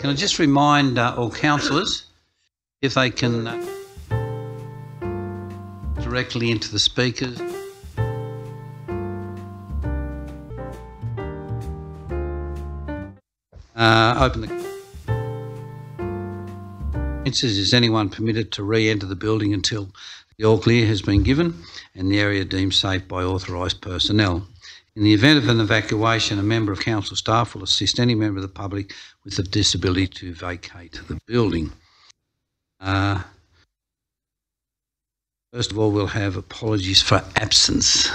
Can I just remind all councillors if they can directly into the speakers. Open the... Is anyone permitted to re-enter the building until the all clear has been given and the area deemed safe by authorised personnel? In the event of an evacuation, a member of council staff will assist any member of the public with a disability to vacate the building. First of all, we'll have apologies for absence.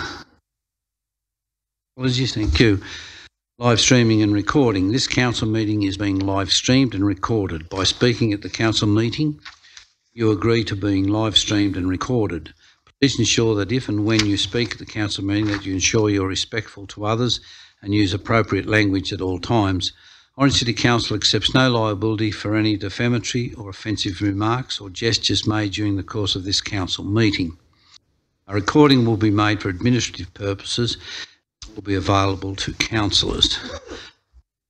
Apologies, thank you. Live streaming and recording. This council meeting is being live streamed and recorded. By speaking at the council meeting, you agree to being live streamed and recorded. Please ensure that if and when you speak at the council meeting that you ensure you're respectful to others and use appropriate language at all times. Orange City Council accepts no liability for any defamatory or offensive remarks or gestures made during the course of this council meeting. A recording will be made for administrative purposes and will be available to councillors.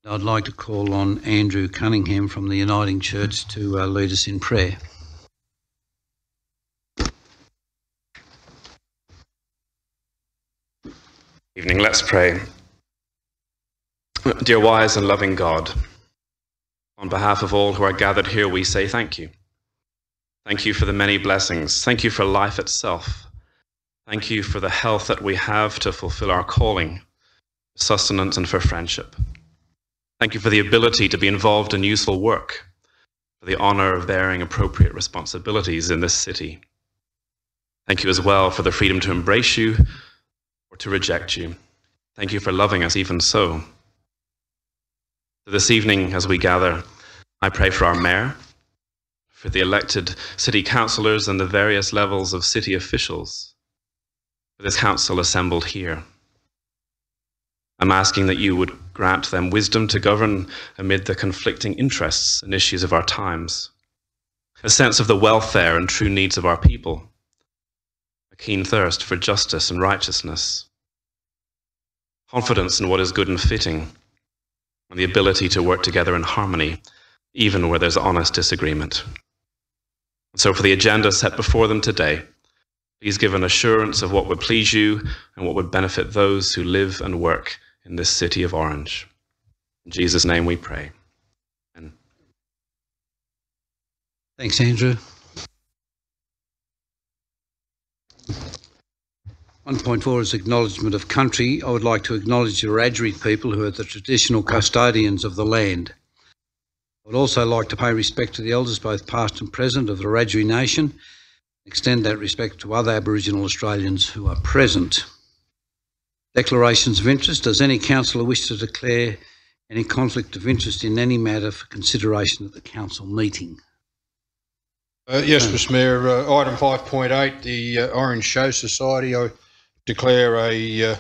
I'd like to call on Andrew Cunningham from the Uniting Church to lead us in prayer. Evening, let's pray. Dear wise and loving God, on behalf of all who are gathered here, we say thank you. Thank you for the many blessings. Thank you for life itself. Thank you for the health that we have to fulfill our calling, sustenance and for friendship. Thank you for the ability to be involved in useful work, for the honour of bearing appropriate responsibilities in this city. Thank you as well for the freedom to embrace you or to reject you. Thank you for loving us even so. So this evening, as we gather, I pray for our mayor, for the elected city councillors and the various levels of city officials, for this council assembled here. I'm asking that you would grant them wisdom to govern amid the conflicting interests and issues of our times, a sense of the welfare and true needs of our people, a keen thirst for justice and righteousness, confidence in what is good and fitting, and the ability to work together in harmony, even where there's honest disagreement. So for the agenda set before them today, please give an assurance of what would please you and what would benefit those who live and work in this city of Orange. In Jesus' name we pray. Amen. Thanks, Andrew. 1.4 is acknowledgement of country. I would like to acknowledge the Wiradjuri people who are the traditional custodians of the land. I would also like to pay respect to the elders, both past and present, of the Wiradjuri Nation, extend that respect to other Aboriginal Australians who are present. Declarations of interest. Does any councillor wish to declare any conflict of interest in any matter for consideration at the council meeting? Yes, Mr Mayor. Item 5.8, the Orange Show Society. I declare a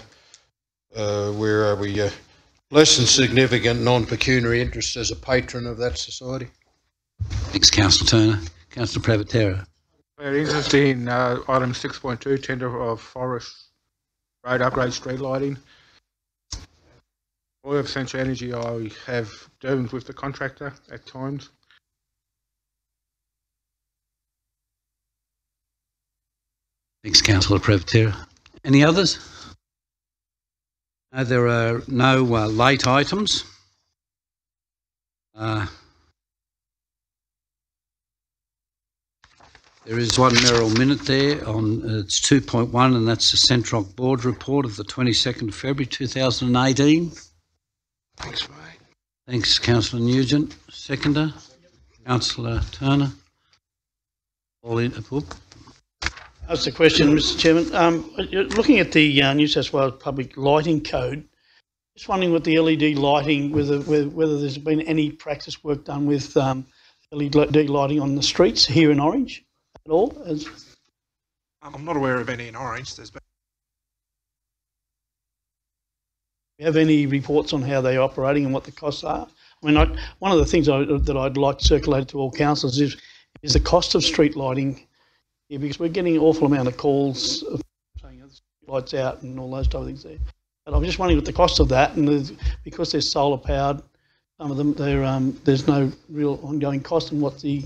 less than significant non-pecuniary interest as a patron of that society. Thanks, Councillor Turner. Councillor Pravatera. Very interesting. Item 6.2, tender of Forest Road upgrade street lighting. All of Central Energy, I have dealings with the contractor at times. Thanks, Councillor Pravatera. Any others? There are no late items. There is one Merrill minute there on it's 2.1, and that's the Centrock Board report of the 22nd of February 2018. Thanks, mate. Thanks, Councillor Nugent. Seconder, Councillor Turner. All in. That's the question, Mr Chairman. Looking at the New South Wales Public Lighting Code, just wondering what the LED lighting, whether there's been any practice work done with LED lighting on the streets here in Orange at all? I'm not aware of any in Orange. There's been. Do you have any reports on how they're operating and what the costs are? I mean, one of the things that I'd like to circulate to all councillors is the cost of street lighting. Yeah, because we're getting an awful amount of calls of saying the lights out and all those type of things there. But I'm just wondering what the cost of that, and because they're solar powered, some of them, there's no real ongoing cost, and what the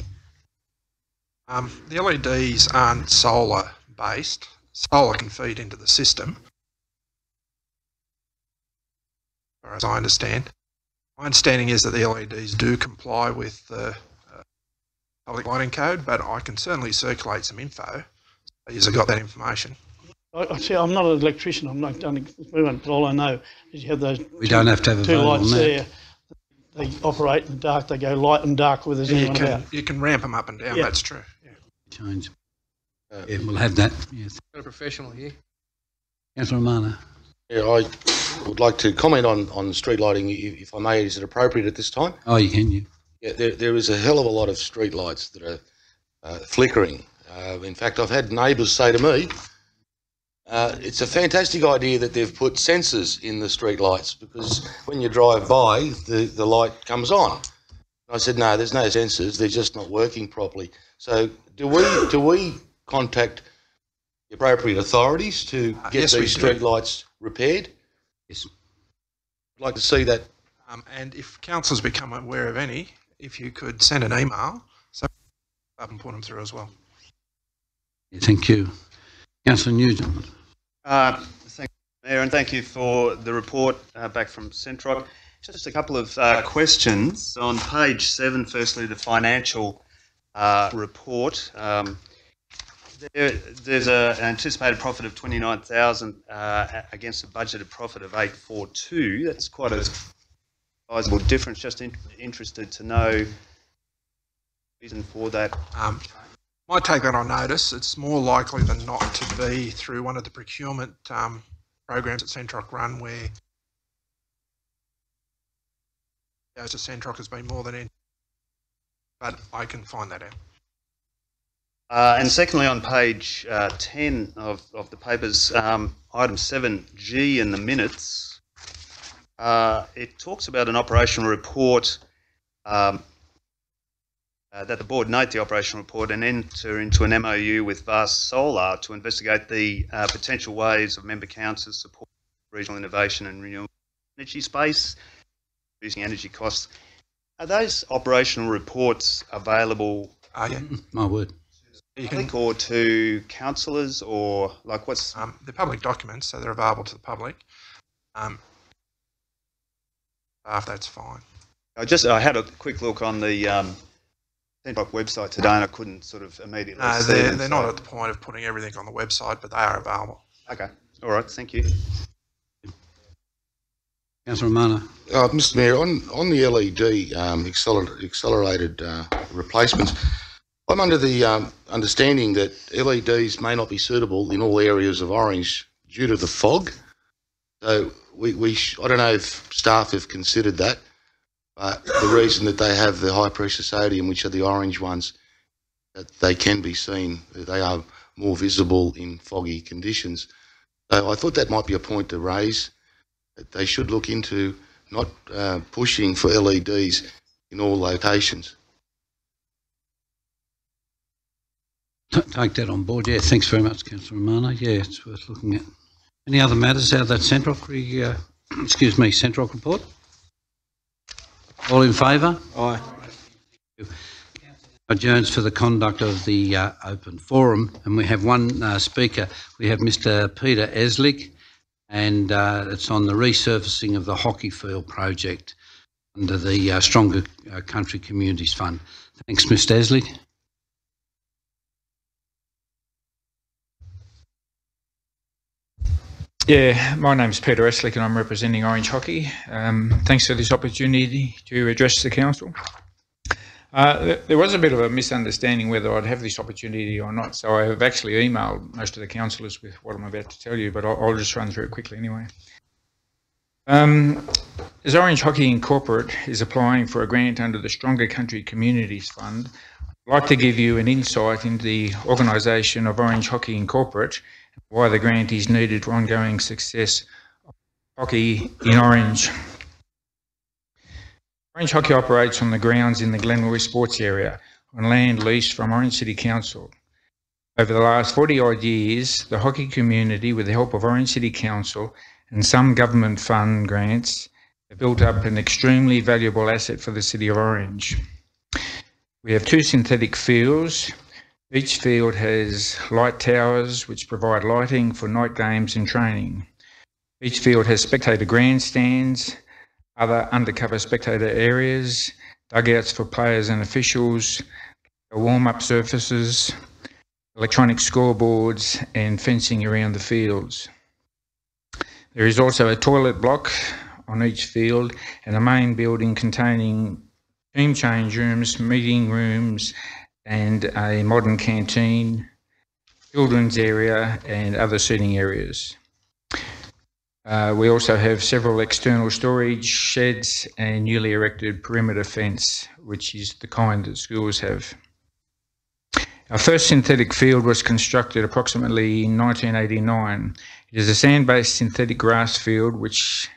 The LEDs aren't solar based. Solar can feed into the system, as far as I understand. My understanding is that the LEDs do comply with the public lighting code, but I can certainly circulate some info. You've got that information. I see. I'm not an electrician. I'm not done movement, but all I know is you have those. We don't have to have a two vote lights on that. there. They operate in the dark. They go light and dark where there's anyone about. You can ramp them up and down. Yeah. That's true. Yeah. Change. Yeah, we'll have that. Yes. Got a professional here. Councillor Romano. Yeah, I would like to comment on street lighting, if I may. Is it appropriate at this time? Oh, you can, you. Yeah, there is a hell of a lot of street lights that are flickering. In fact, I've had neighbours say to me, it's a fantastic idea that they've put sensors in the street lights, because when you drive by, the light comes on. I said, no, there's no sensors. They're just not working properly. So do we contact the appropriate authorities to get yes, we these do. street lights repaired? Yes. I'd like to see that. And if councillors become aware of any, if you could send an email, so up and put them through as well. Yeah, thank you. Councillor Nugent. Thank you, Mayor, and thank you for the report back from Centroc. Just a couple of questions. On page 7, firstly, the financial report. There's an anticipated profit of 29,000 against a budgeted profit of 842. That's quite a sizable difference. Just interested to know the reason for that. Might take that on notice. It's more likely than not to be through one of the procurement programs that Centroc run, where goes to Centroc has been more than in, but I can find that out. And secondly, on page 10 of the papers, item 7G in the minutes, it talks about an operational report, that the board note the operational report and enter into an MOU with Vast Solar to investigate the potential ways of member councils support regional innovation and renewable energy space, reducing energy costs. Are those operational reports available Yeah. My word. You can, public or to councillors, or like what's... they're public documents, so they're available to the public. If that's fine. I had a quick look on the Centroc website today, and I couldn't sort of immediately No, see them, they're so- not at the point of putting everything on the website, but they are available. Okay, all right, thank you. Councillor Romano. Mr Mayor, on the LED accelerated replacements, I'm under the understanding that LEDs may not be suitable in all areas of Orange due to the fog. So I don't know if staff have considered that. The reason that they have the high pressure sodium, which are the orange ones, that they can be seen, they are more visible in foggy conditions. So I thought that might be a point to raise, that they should look into not pushing for LEDs in all locations. Take that on board. Yeah, thanks very much, Councillor Romano. Yeah, it's worth looking at. Any other matters out of that Centroc, Centroc report? All in favour? Aye. Adjourns for the conduct of the open forum, and we have one speaker. We have Mr. Peter Eslick, and it's on the resurfacing of the hockey field project under the Stronger Country Communities Fund. Thanks, Mr. Eslick. Yeah, my name's Peter Eslick and I'm representing Orange Hockey. Thanks for this opportunity to address the council. There was a bit of a misunderstanding whether I'd have this opportunity or not, so I have actually emailed most of the councillors with what I'm about to tell you, but I'll just run through it quickly anyway. As Orange Hockey Incorporate is applying for a grant under the Stronger Country Communities Fund, I'd like to give you an insight into the organisation of Orange Hockey Incorporate, why the grant is needed for ongoing success of hockey in Orange. Orange Hockey operates on the grounds in the Glenroy Sports Area on land leased from Orange City Council. Over the last 40-odd years, the hockey community, with the help of Orange City Council and some government fund grants, They've built up an extremely valuable asset for the City of Orange. We have 2 synthetic fields. Each field has light towers which provide lighting for night games and training. Each field has spectator grandstands, other undercover spectator areas, dugouts for players and officials, warm-up surfaces, electronic scoreboards and fencing around the fields. There is also a toilet block on each field and a main building containing team change rooms, meeting rooms and a modern canteen, children's area and other seating areas. We also have several external storage sheds and newly erected perimeter fence, which is the kind that schools have. Our first synthetic field was constructed approximately in 1989. It is a sand-based synthetic grass field, which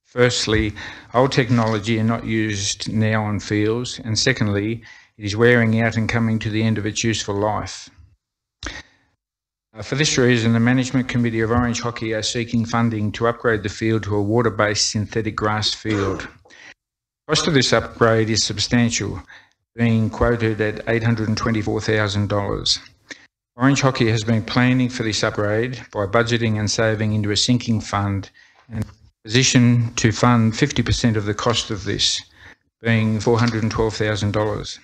firstly, old technology and not used now on fields, and secondly, it is wearing out and coming to the end of its useful life. For this reason, the Management Committee of Orange Hockey are seeking funding to upgrade the field to a water-based synthetic grass field. The cost of this upgrade is substantial, being quoted at $824,000. Orange Hockey has been planning for this upgrade by budgeting and saving into a sinking fund and positioned to fund 50% of the cost of this, being $412,000.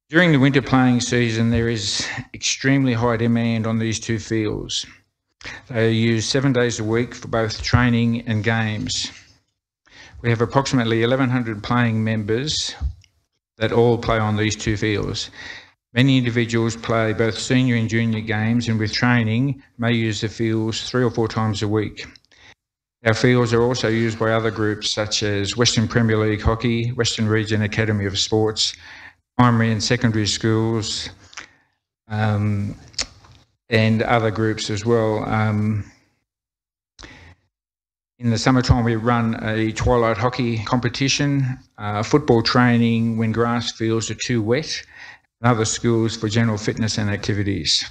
During the winter playing season, there is extremely high demand on these 2 fields. They are used 7 days a week for both training and games. We have approximately 1,100 playing members that all play on these 2 fields. Many individuals play both senior and junior games and with training may use the fields 3 or 4 times a week. Our fields are also used by other groups such as Western Premier League Hockey, Western Region Academy of Sports, primary and secondary schools, and other groups as well. In the summertime, we run a twilight hockey competition, football training when grass fields are too wet, and other schools for general fitness and activities.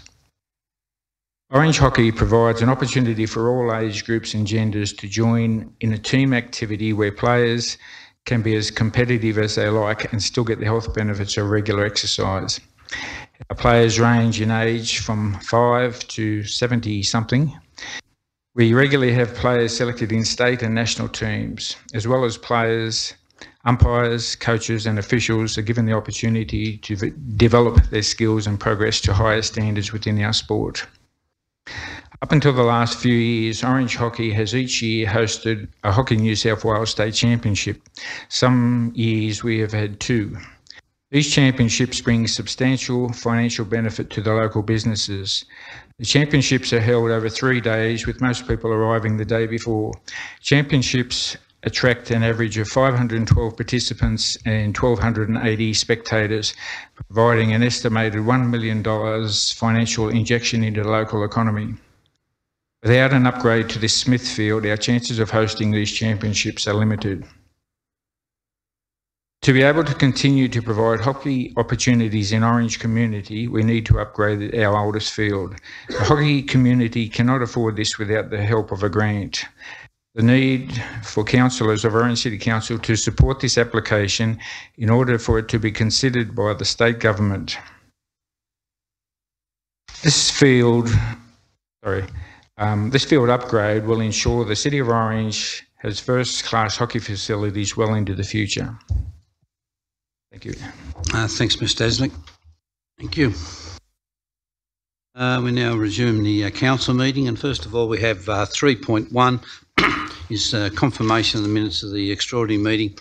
Orange Hockey provides an opportunity for all age groups and genders to join in a team activity where players can be as competitive as they like and still get the health benefits of regular exercise. Our players range in age from 5 to 70-something. We regularly have players selected in state and national teams, as well as players, umpires, coaches and officials are given the opportunity to develop their skills and progress to higher standards within our sport. Up until the last few years, Orange Hockey has each year hosted a Hockey New South Wales State Championship. Some years we have had 2. These championships bring substantial financial benefit to the local businesses. The championships are held over 3 days, with most people arriving the day before. Championships attract an average of 512 participants and 1,280 spectators, providing an estimated $1 million financial injection into the local economy. Without an upgrade to this Smith field, our chances of hosting these championships are limited. To be able to continue to provide hockey opportunities in Orange community, we need to upgrade our oldest field. The hockey community cannot afford this without the help of a grant. The need for councillors of Orange City Council to support this application in order for it to be considered by the state government. This field upgrade will ensure the City of Orange has first-class hockey facilities well into the future. Thank you. Thanks, Mr. Asnick. Thank you. We now resume the council meeting, and first of all we have 3.1 is confirmation of the minutes of the extraordinary meeting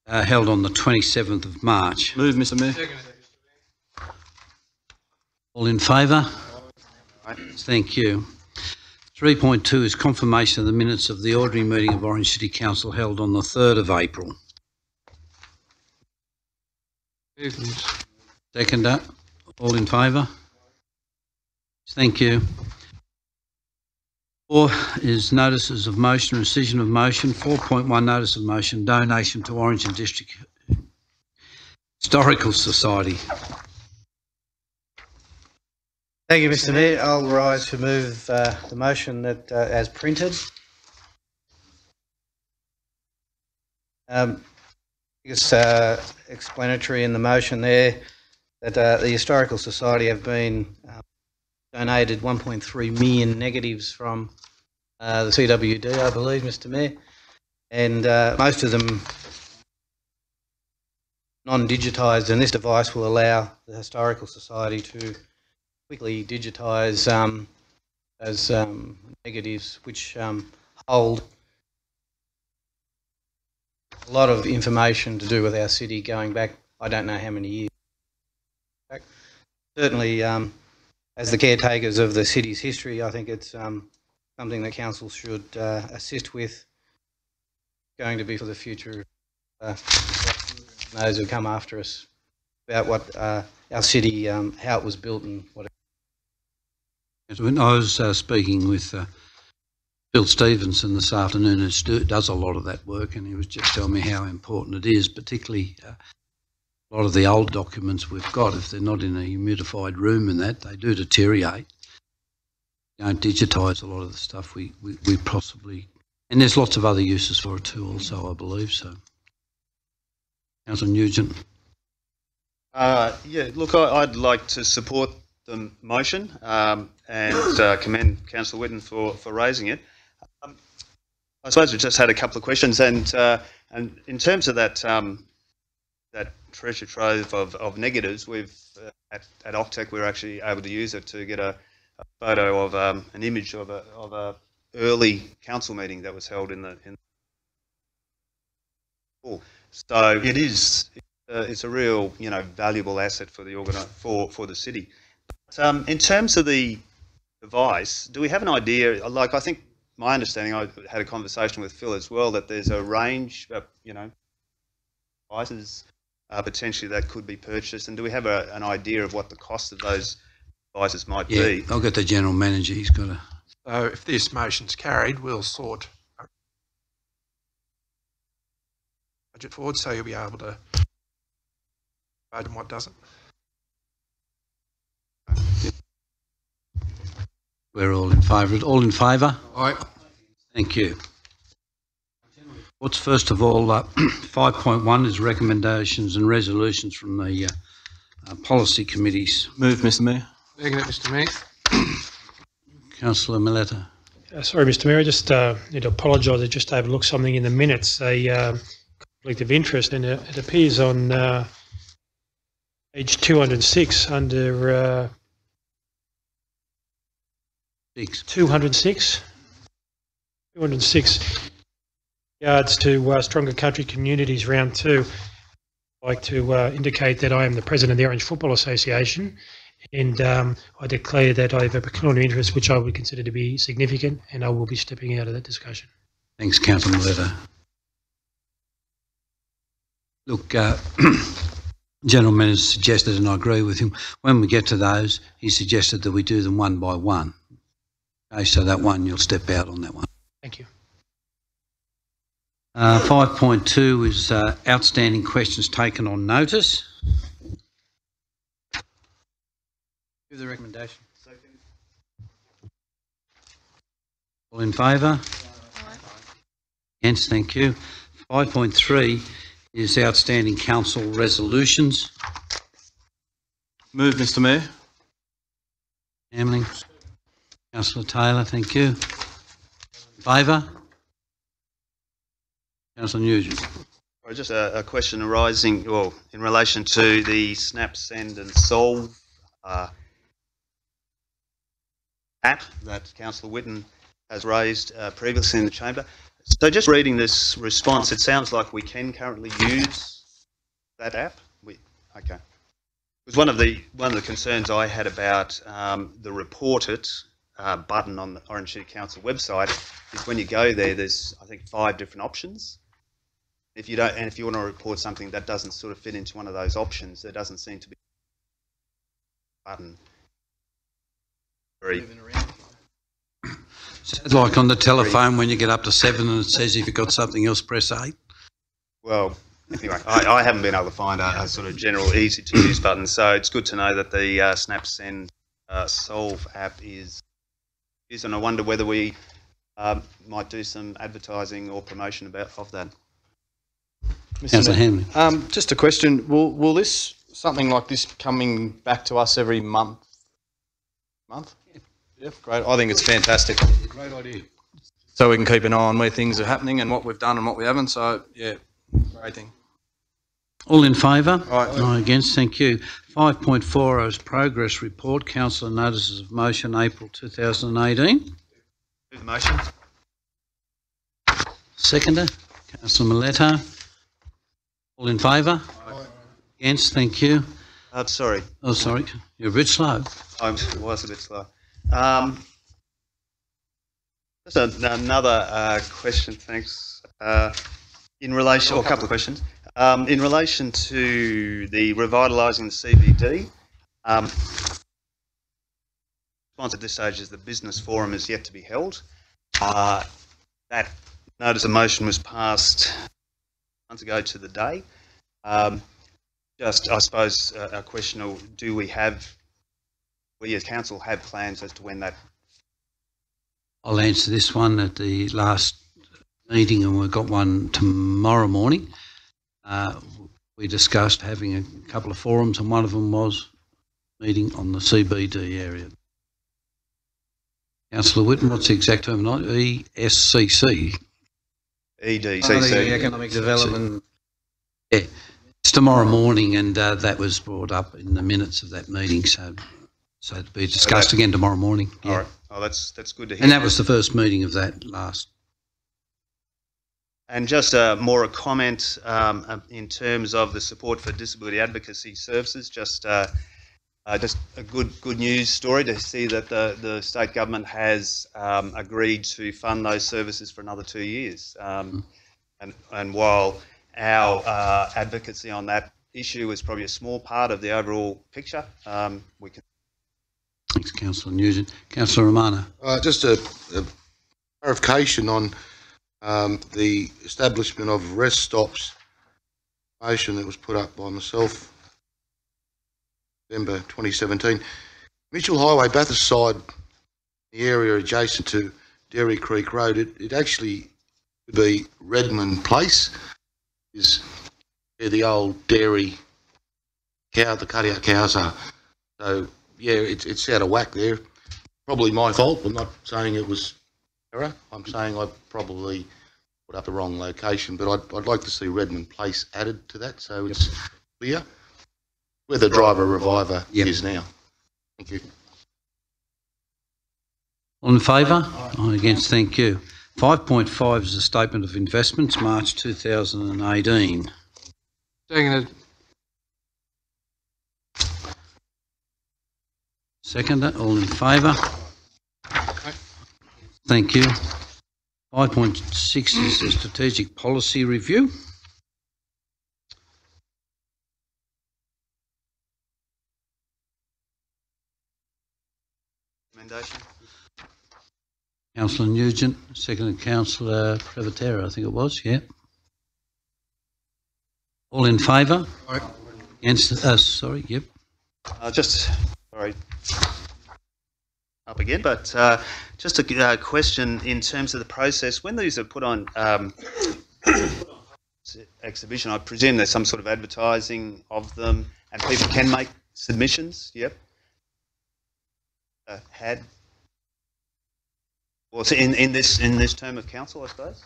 held on the 27th of March. Move, Mr. Mayor. All in favour? Thank you. 3.2 is confirmation of the minutes of the ordinary meeting of Orange City Council held on the 3rd of April. Seconder, all in favour? Thank you. 4 is notices of motion, rescission of motion. 4.1 notice of motion, donation to Orange and District Historical Society. Thank you, Mr. Mayor. I'll rise to move the motion that as printed. It's explanatory in the motion there that the Historical Society have been donated 1.3 million negatives from the CWD, I believe, Mr Mayor, and most of them non-digitised, and this device will allow the Historical Society to quickly digitise those negatives, which hold a lot of information to do with our city going back, I don't know how many years back. Certainly, as the caretakers of the city's history, I think it's something that council should assist with, going to be for the future, those who come after us, about what our city, how it was built and what. When I was speaking with Bill Stevenson this afternoon, who does a lot of that work, and he was just telling me how important it is, particularly a lot of the old documents we've got, if they're not in a humidified room and that, they do deteriorate. Don't digitise a lot of the stuff we possibly, and there's lots of other uses for it too also, I believe. So, Councillor Nugent. Yeah, look, I'd like to support the motion and commend Councillor Whitten for raising it. I suppose we just had a couple of questions, and in terms of that that treasure trove of negatives, we've at Octec we're actually able to use it to get a photo of an image of a early council meeting that was held in the. So it is. It's a real, valuable asset for the for the city. But, in terms of the device, do we have an idea? Like, I think my understanding, I had a conversation with Phil as well, that there's a range of, devices potentially that could be purchased. And do we have an idea of what the cost of those devices might be? I'll get the general manager. He's got a. So if this motion's carried, we'll sort budget forward, so you'll be able to vote on what doesn't. We're all in favour. All in favour? Aye. Thank you. What's first of all, 5.1 is recommendations and resolutions from the policy committees. Move, Mr Mayor. Second it, Mr Mayor. Councillor Milletta. Sorry, Mr Mayor, I just need to apologise. I just overlooked something in the minutes, a conflict of interest, and it appears on page 206 under 206 regards to Stronger Country Communities Round 2. I'd like to indicate that I am the President of the Orange Football Association, and I declare that I have a pecuniary interest which I would consider to be significant, and I will be stepping out of that discussion. Thanks, Councillor Milletta. Look, General Manager suggested, and I agree with him, when we get to those, he suggested that we do them one by one. Okay, so that one, you'll step out on that one. Thank you. 5.2 is outstanding questions taken on notice. Give the recommendation. Second. All in favour? Against, thank you. 5.3 is outstanding council resolutions. Move, Mr Mayor. Hamling. Councillor Taylor, thank you. Favour? Councillor Nugent. Just a question arising, well, in relation to the Snap, Send and Solve app that Councillor Whitten has raised previously in the chamber. So just reading this response, it sounds like we can currently use that app. Okay. Because one of the concerns I had about the report it button on the Orange City Council website is when you go there, there's I think 5 different options. If you don't, and if you want to report something that doesn't sort of fit into one of those options, there doesn't seem to be a button. Sounds like on the telephone when you get up to 7 and it says if you've got something else, press 8. Well, anyway, I haven't been able to find a sort of general easy to use button, so it's good to know that the Snap, Send, Solve app is used, and I wonder whether we might do some advertising or promotion of that. Councillor Mayor. Hamlin. Just a question. Will this, something like this coming back to us every month? Yeah, great. I think it's fantastic. Great idea. So we can keep an eye on where things are happening and what we've done and what we haven't. So, yeah, great thing. All in favour? Aye. Aye against, thank you. 5.40 is progress report, councillor notices of motion, April 2018. Move the motion. Seconder, councillor Mileto. All in favour? Against, thank you. Sorry, Oh, sorry, you're a bit slow. I was a bit slow. Just another question, thanks. In relation, or a couple of questions. In relation to the revitalising the CBD, response at this stage is the business forum is yet to be held. That notice of motion was passed months ago to the day. Just, I suppose, a question of do we as council have plans as to when that? I'll answer this one at the last meeting, and we've got one tomorrow morning. We discussed having a couple of forums, and one of them was meeting on the CBD area. Councillor Whitten, what's the exact terminology? ESCC. EDCC. Economic Development. Yeah, it's tomorrow morning, and that was brought up in the minutes of that meeting, so to be discussed again tomorrow morning. Yeah. All right. Oh, that's good to hear. And that was the first meeting of that last. And just more a comment in terms of the support for disability advocacy services. Just a good news story to see that the state government has agreed to fund those services for another 2 years. And while our advocacy on that issue is probably a small part of the overall picture, we can. Thanks, Councillor Nugent. Councillor Romano. Just a clarification on the establishment of rest stops motion that was put up by myself November 2017. Mitchell Highway, Bathurst side, the area adjacent to Dairy Creek Road, it actually could be Redmond Place, is where the old dairy cow, the cut-out cows are. So, yeah, it's out of whack there. Probably my fault. I'm not saying it was error. I'm saying I probably put up the wrong location, but I'd like to see Redmond Place added to that so it's clear where the driver reviver is now. Thank you. All in favour? Aye against, thank you. 5.5 is a statement of investments, March 2018. Seconded. Seconder, all in favour? Thank you. 5.6 is a strategic policy review. Recommendation. Councillor Nugent, seconded Councillor Privatera, I think it was, yeah. All in favour? Against, sorry, yep. Sorry, up again, but just a question in terms of the process. When these are put on exhibition, I presume there's some sort of advertising of them and people can make submissions, yep. Well, so in this term of council, I suppose?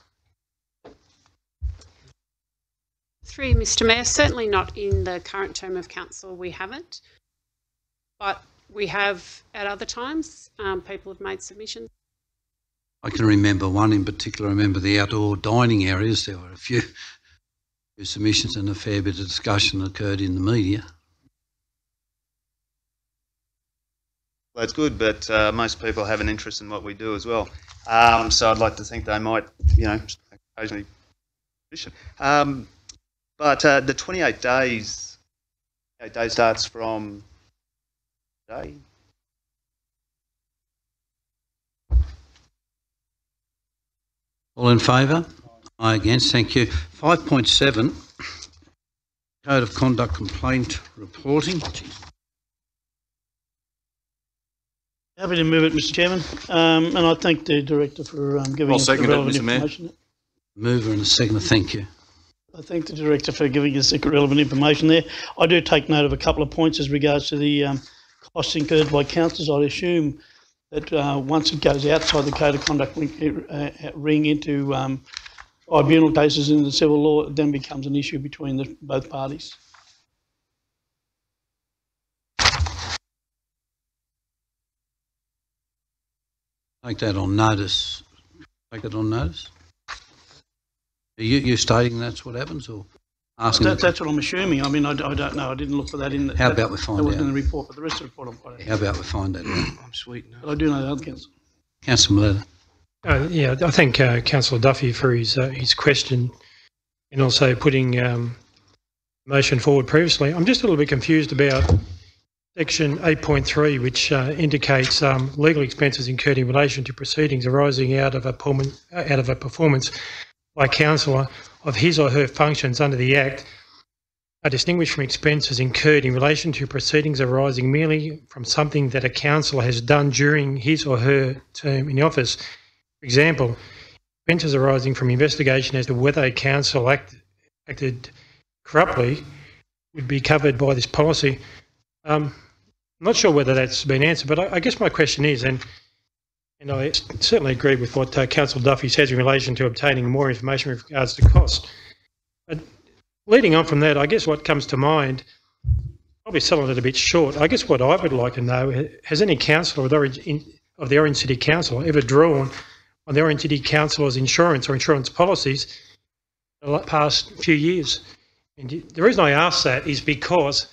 Through Mr Mayor, certainly not in the current term of council, we haven't. But we have at other times, people have made submissions. I can remember one in particular. I remember the outdoor dining areas. There were a few submissions and a fair bit of discussion occurred in the media. Well, it's good, but most people have an interest in what we do as well. So I'd like to think they might, occasionally submission. But the 28 days starts from today. All in favour? Aye against, thank you. 5.7, Code of Conduct Complaint Reporting. Happy to move it, Mr Chairman, and I thank the Director for giving us the relevant information. Mover and a seconder, thank you. I thank the Director for giving us the relevant information there. I do take note of a couple of points as regards to the costs incurred by councillors. I'd assume that once it goes outside the Code of Conduct ring into tribunal cases in the civil law, it then becomes an issue between both parties. Take that on notice. Take it on notice. Are you stating that's what happens, or asking? That's what I'm assuming. I mean, I don't know. I didn't look for that in the. How about we find out? That wasn't in the report, but the rest of the report I'm quite. How about we find that out? I'm sweet now. But I do know the other council. Councillor Milletta. Yeah, I thank Councillor Duffy for his question and also putting motion forward previously. I'm just a little bit confused about Section 8.3, which indicates legal expenses incurred in relation to proceedings arising out of a performance by a councillor of his or her functions under the Act are distinguished from expenses incurred in relation to proceedings arising merely from something that a councillor has done during his or her term in office. For example, expenses arising from investigation as to whether a council acted corruptly would be covered by this policy. I'm not sure whether that's been answered, but I guess my question is, and I certainly agree with what Councillor Duffy says in relation to obtaining more information with regards to cost. But leading on from that, I guess what comes to mind, probably selling it a bit short, I guess what I would like to know, has any councillor of the Orange City Council ever drawn on the Orange City Council's insurance or insurance policies in the past few years? And the reason I ask that is because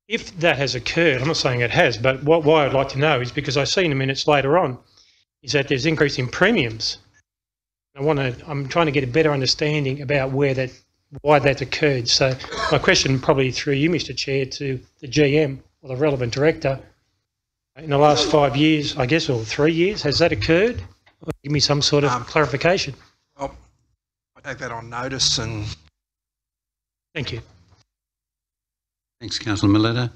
if that has occurred, I'm not saying it has, but why I'd like to know is because I see in the minutes later on is that there's increase in premiums. I'm trying to get a better understanding about why that occurred. So my question probably through you, Mr. Chair, to the GM or the relevant director, in the last 5 years, I guess, or 3 years, has that occurred? Or give me some sort of clarification. Well, I take that on notice and... Thank you. Thanks, Councillor Milletta.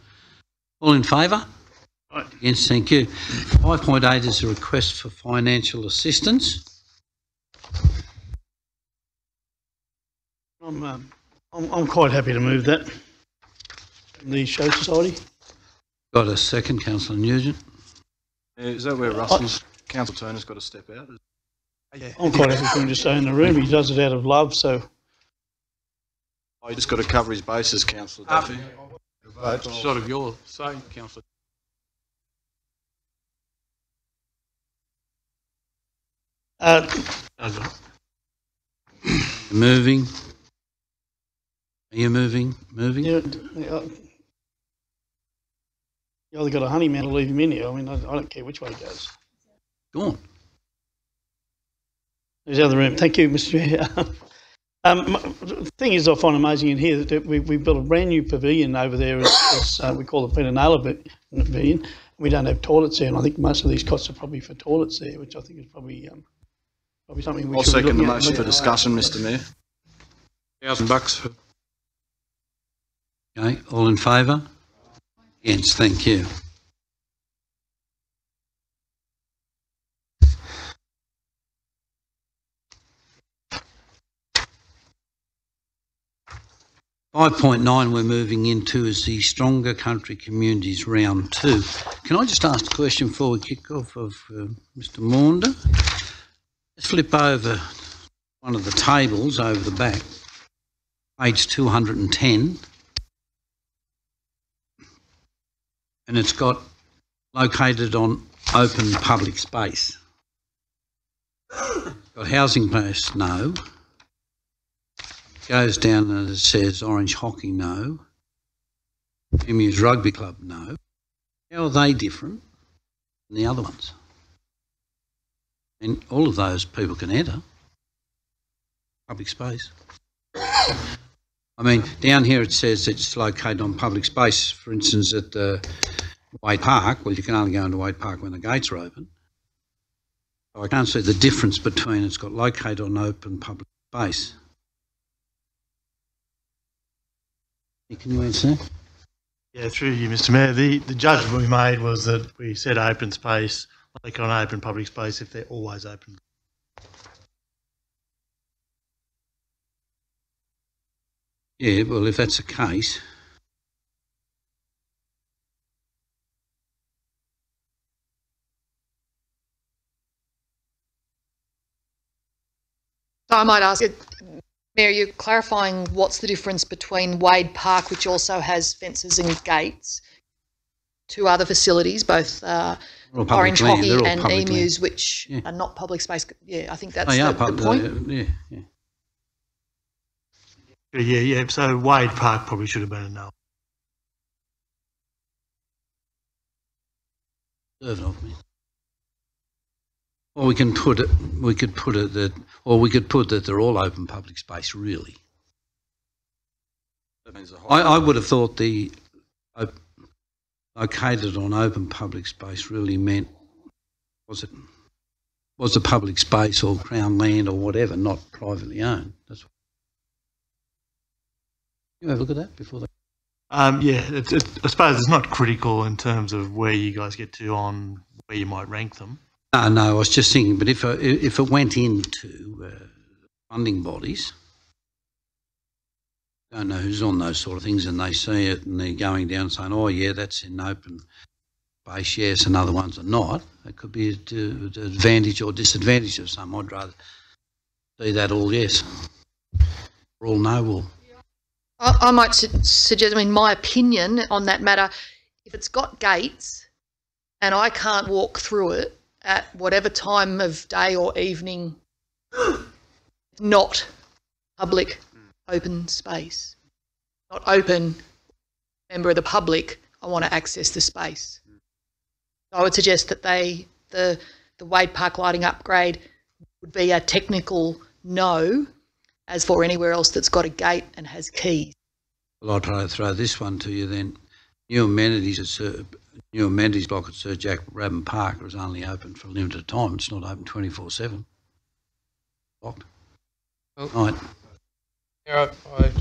All in favour? Right. Against, thank you. 5.8 is a request for financial assistance. I'm quite happy to move that. The Show Society. Got a second, Councillor Nugent. Is that where Russell's Councillor Turner's got to step out? Yeah. I'm quite happy for him to stay in the room. He does it out of love, so. Oh, you just got to cover his bases, Councillor Duffy. It's sort of your say, Councillor. Moving. Are you moving? Moving? Yeah, you either got a honey man or leave him in here. I mean, I don't care which way it goes. Go on. There's the other room. Thank you, Mr. Chair. The thing is, I find amazing in here that we built a brand new pavilion over there. We call it Peter Naylor Pavilion. We don't have toilets there, and I think most of these costs are probably for toilets there, which I think is probably something we I'll should be second the looking at. motion for discussion, Mr. Mayor. $1,000. Okay, all in favour? Against, thank you. .9 we're moving into is the Stronger Country Communities Round 2. Can I just ask a question before we kick off of Mr. Maunder? Let's flip over one of the tables over the back, page 210, and it's got located on open public space. Got housing post, no. Goes down and it says Orange Hockey, no. Emus Rugby Club, no. How are they different than the other ones? And all of those people can enter public space. I mean, down here it says it's located on public space, for instance, at Wade Park. Well, you can only go into Wade Park when the gates are open. So I can't see the difference between it's got located on open public space. Can you answer that? Yeah, through you, Mr. Mayor. The judgment we made was that we said open space, like on open public space, if they're always open. Yeah, well, if that's the case, So I might ask, Mayor, you're clarifying what's the difference between Wade Park, which also has fences and gates, two other facilities, both Orange land. Hockey and public Emus, land. which are not public space. Yeah, I think that's They are the point. yeah. Yeah. So Wade Park probably should have been a no. Deserving of me. Or we can put it. We could put it that, or we could put that they're all open public space. Really, That means the I would have thought the located on open public space really meant was the public space or Crown land or whatever, not privately owned. That's. You have a look at that before they. Yeah, I suppose it's not critical in terms of where you guys get to on where you might rank them. No, I was just thinking, but if it went into funding bodies, don't know who's on those sort of things, and they see it and they're going down saying, oh yeah, that's in open space, yes, and other ones are not. It could be an advantage or disadvantage of some. I'd rather see that all yes, or all no, or. I might suggest, my opinion on that matter, if it's got gates and I can't walk through it at whatever time of day or evening, not public open space, not open member of the public, I want to access the space. So I would suggest that the Wade Park lighting upgrade would be a technical no. As for anywhere else that's got a gate and has keys. Well, I'll try to throw this one to you then. New amenities block at Sir Jack Rabban Park is only open for a limited time. It's not open 24/7. Locked. Well, right. Yeah,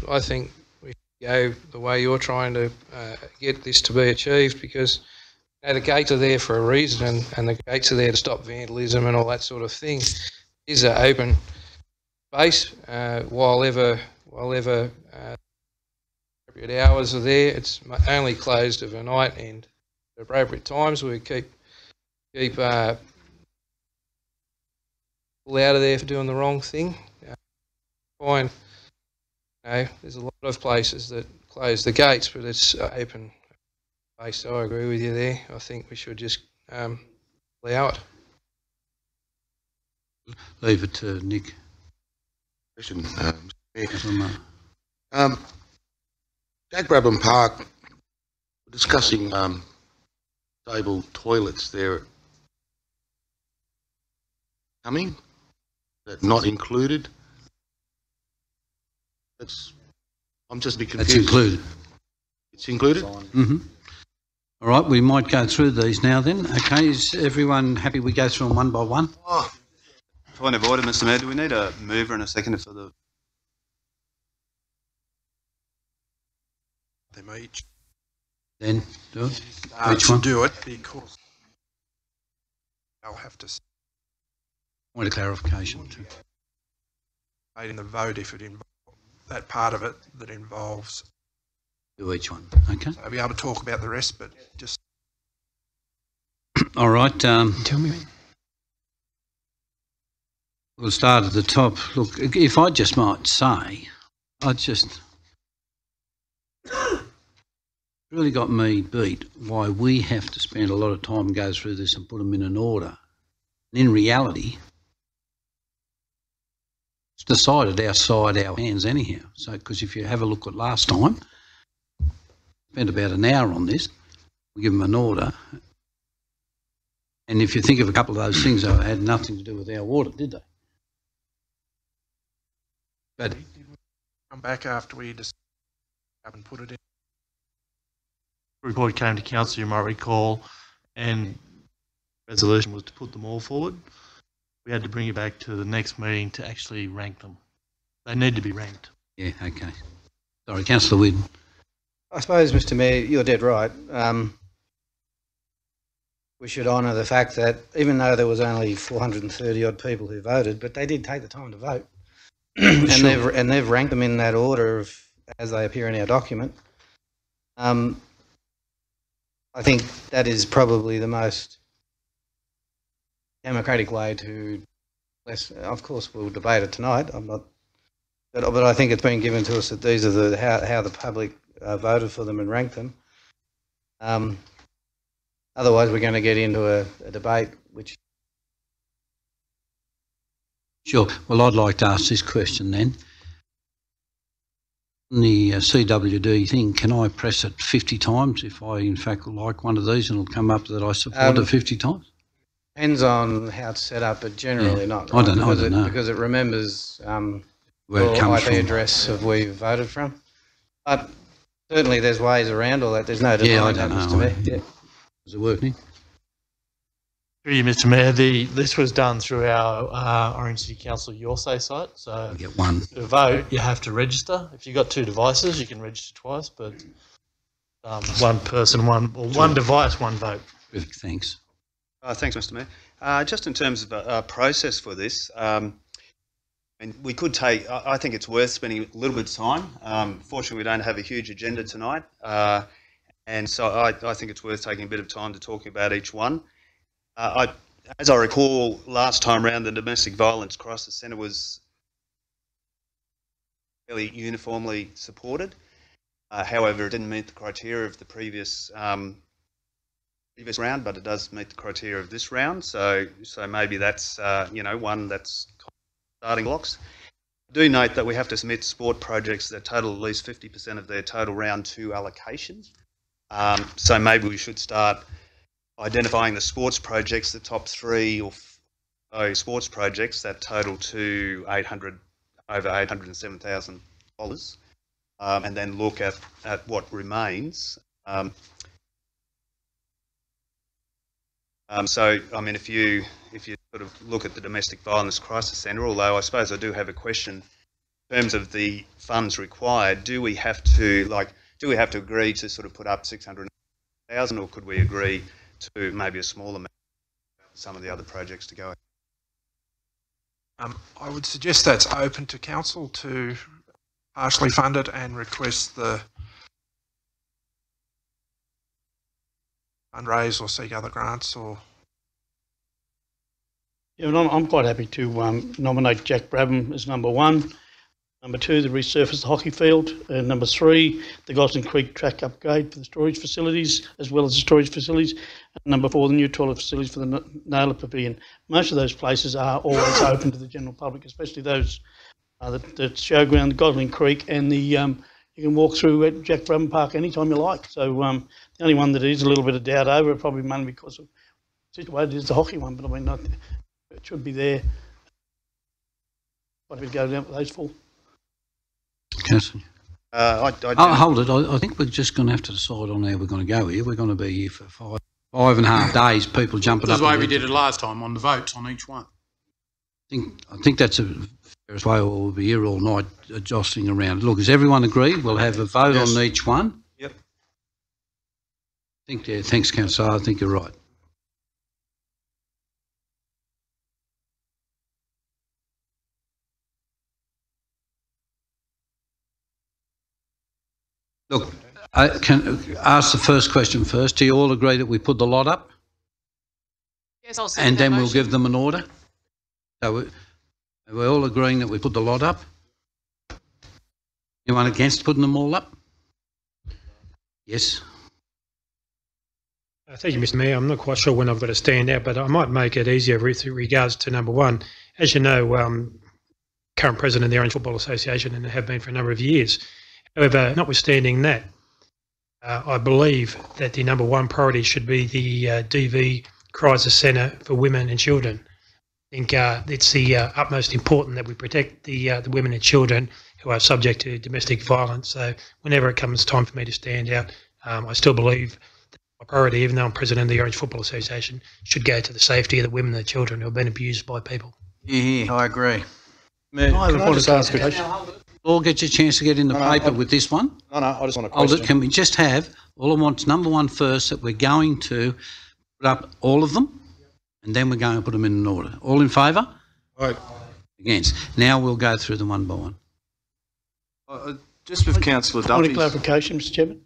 I think we should go the way you're trying to get this to be achieved, because the gates are there for a reason, and the gates are there to stop vandalism and all that sort of thing. Is an open space while ever appropriate hours are there. It's only closed overnight and at appropriate times. We keep people out of there for doing the wrong thing. Fine. There's a lot of places that close the gates, but it's open space. So I agree with you there. I think we should just allow it. Leave it to Nick. Question, Jack Brabham Park, we're discussing stable toilets there. Coming? That not included? I'm just a bit confused. That's included. It's included? Mm-hmm. All right, we might go through these now then. Okay, is everyone happy we go through them one by one? Point of order, Mr. Mayor. Do we need a mover and a seconder for the... Them each. Then do it. Which one? Do it because they'll have to... Point of clarification too. In the vote if it involves that part of it that involves... Do each one, okay. So I'll be able to talk about the rest, but just... All right. Tell me. We'll start at the top. Look, if I just might say, really got me beat why we have to spend a lot of time and go through this and put them in an order. And in reality, it's decided outside our hands anyhow. So, because if you have a look at last time, spent about an hour on this, we give them an order. And if you think of a couple of those things, they had nothing to do with our water, did they? But come back after we just haven't put it in. The report came to council, you might recall, and resolution was to put them all forward. We had to bring it back to the next meeting to actually rank them. They need to be ranked. Yeah, okay. Sorry, Councillor Whidden. I suppose, Mr Mayor, you're dead right. We should honour the fact that even though there was only 430 odd people who voted, but they did take the time to vote. And they've ranked them in that order of as they appear in our document. I think that is probably the most democratic way to. Of course, we'll debate it tonight. I'm not, but I think it's been given to us that these are how the public voted for them and ranked them. Otherwise, we're going to get into a debate which. Sure. Well, I'd like to ask this question then. On the CWD thing, can I press it 50 times if I, in fact, like one of these and it'll come up that I support it 50 times? Depends on how it's set up, but generally not. Right? I don't know. Because it remembers where it comes IP from. address of where you voted from. But certainly there's ways around all that. There's no denying I don't that, know. Mr. Mayor. Yeah. Does it work, Nick? Through you, Mr. Mayor, this was done through our Orange City Council Your Say site. So I get one. To vote, you have to register. If you've got 2 devices, you can register twice, but one person, one device, one vote. Perfect, thanks. Thanks, Mr. Mayor. Just in terms of process for this, and we could take, I think it's worth spending a little bit of time. Fortunately, we don't have a huge agenda tonight. And so I think it's worth taking a bit of time to talk about each one. As I recall, last time round, the Domestic Violence Crisis Centre was fairly uniformly supported. However, it didn't meet the criteria of the previous round, but it does meet the criteria of this round. So maybe that's one that's starting blocks. Do note that we have to submit sport projects that total at least 50% of their total round 2 allocations. So maybe we should start identifying the sports projects, the top 3 or so sports projects that total to over $807,000, and then look at what remains. So, I mean, if you sort of look at the Domestic Violence Crisis Centre, although I suppose I do have a question in terms of the funds required, do we have to agree to sort of put up 600,000, or could we agree to maybe a smaller amount of some of the other projects to go? I would suggest that's open to council to partially fund it and request the fundraise or seek other grants or. Yeah, and I'm quite happy to nominate Jack Brabham as number 1. Number 2, the resurface the hockey field. And number 3, the Gosling Creek track upgrade for the storage facilities, as well as the storage facilities. And number 4, the new toilet facilities for the Naylor Pavilion. Most of those places are always open to the general public, especially those, the showground, the Gosling Creek, and the you can walk through at Jack Brabham Park anytime you like. So the only one that is a little bit of doubt over, probably mainly because of the situation, is the hockey one. But I mean, it should be there. Quite a bit go down with those 4. Councillor. Hold it. I think we're just going to have to decide on how we're going to go here. We're going to be here for 5.5 days, people jumping up. That's the way we did it last time on the votes on each one. I think that's a fairest way. We'll be here all night jostling around. Look, has everyone agreed? We'll have a vote on each one. Yep. Thanks, Councillor. I think you're right. Look, I can ask the first question first. Do you all agree that we put the lot up? Yes, I'll second and then that we'll motion. give them an order? So we're all agreeing that we put the lot up? Anyone against putting them all up? Yes. Thank you, Mr. Mayor. I'm not quite sure when I've got to stand out, but I might make it easier with regards to number 1. As you know, current president of the Orange Football Association and have been for a number of years. However, notwithstanding that, I believe that the number 1 priority should be the DV Crisis Centre for women and children. I think it's the utmost important that we protect the women and children who are subject to domestic violence. So whenever it comes time for me to stand out, I still believe that my priority, even though I'm president of the Orange Football Association, should go to the safety of the women and the children who have been abused by people. Yeah, I agree. Can I just ask a question? All get your chance to get in the paper with this one. No, I just want to Hold question. it. Can we just have, all I want number 1 first, that we're going to put up all of them, and then we're going to put them in an order. All in favour? Right. Against. Now we'll go through them one by one. Just with Councillor Point of Duffy's. clarification, Mr Chairman.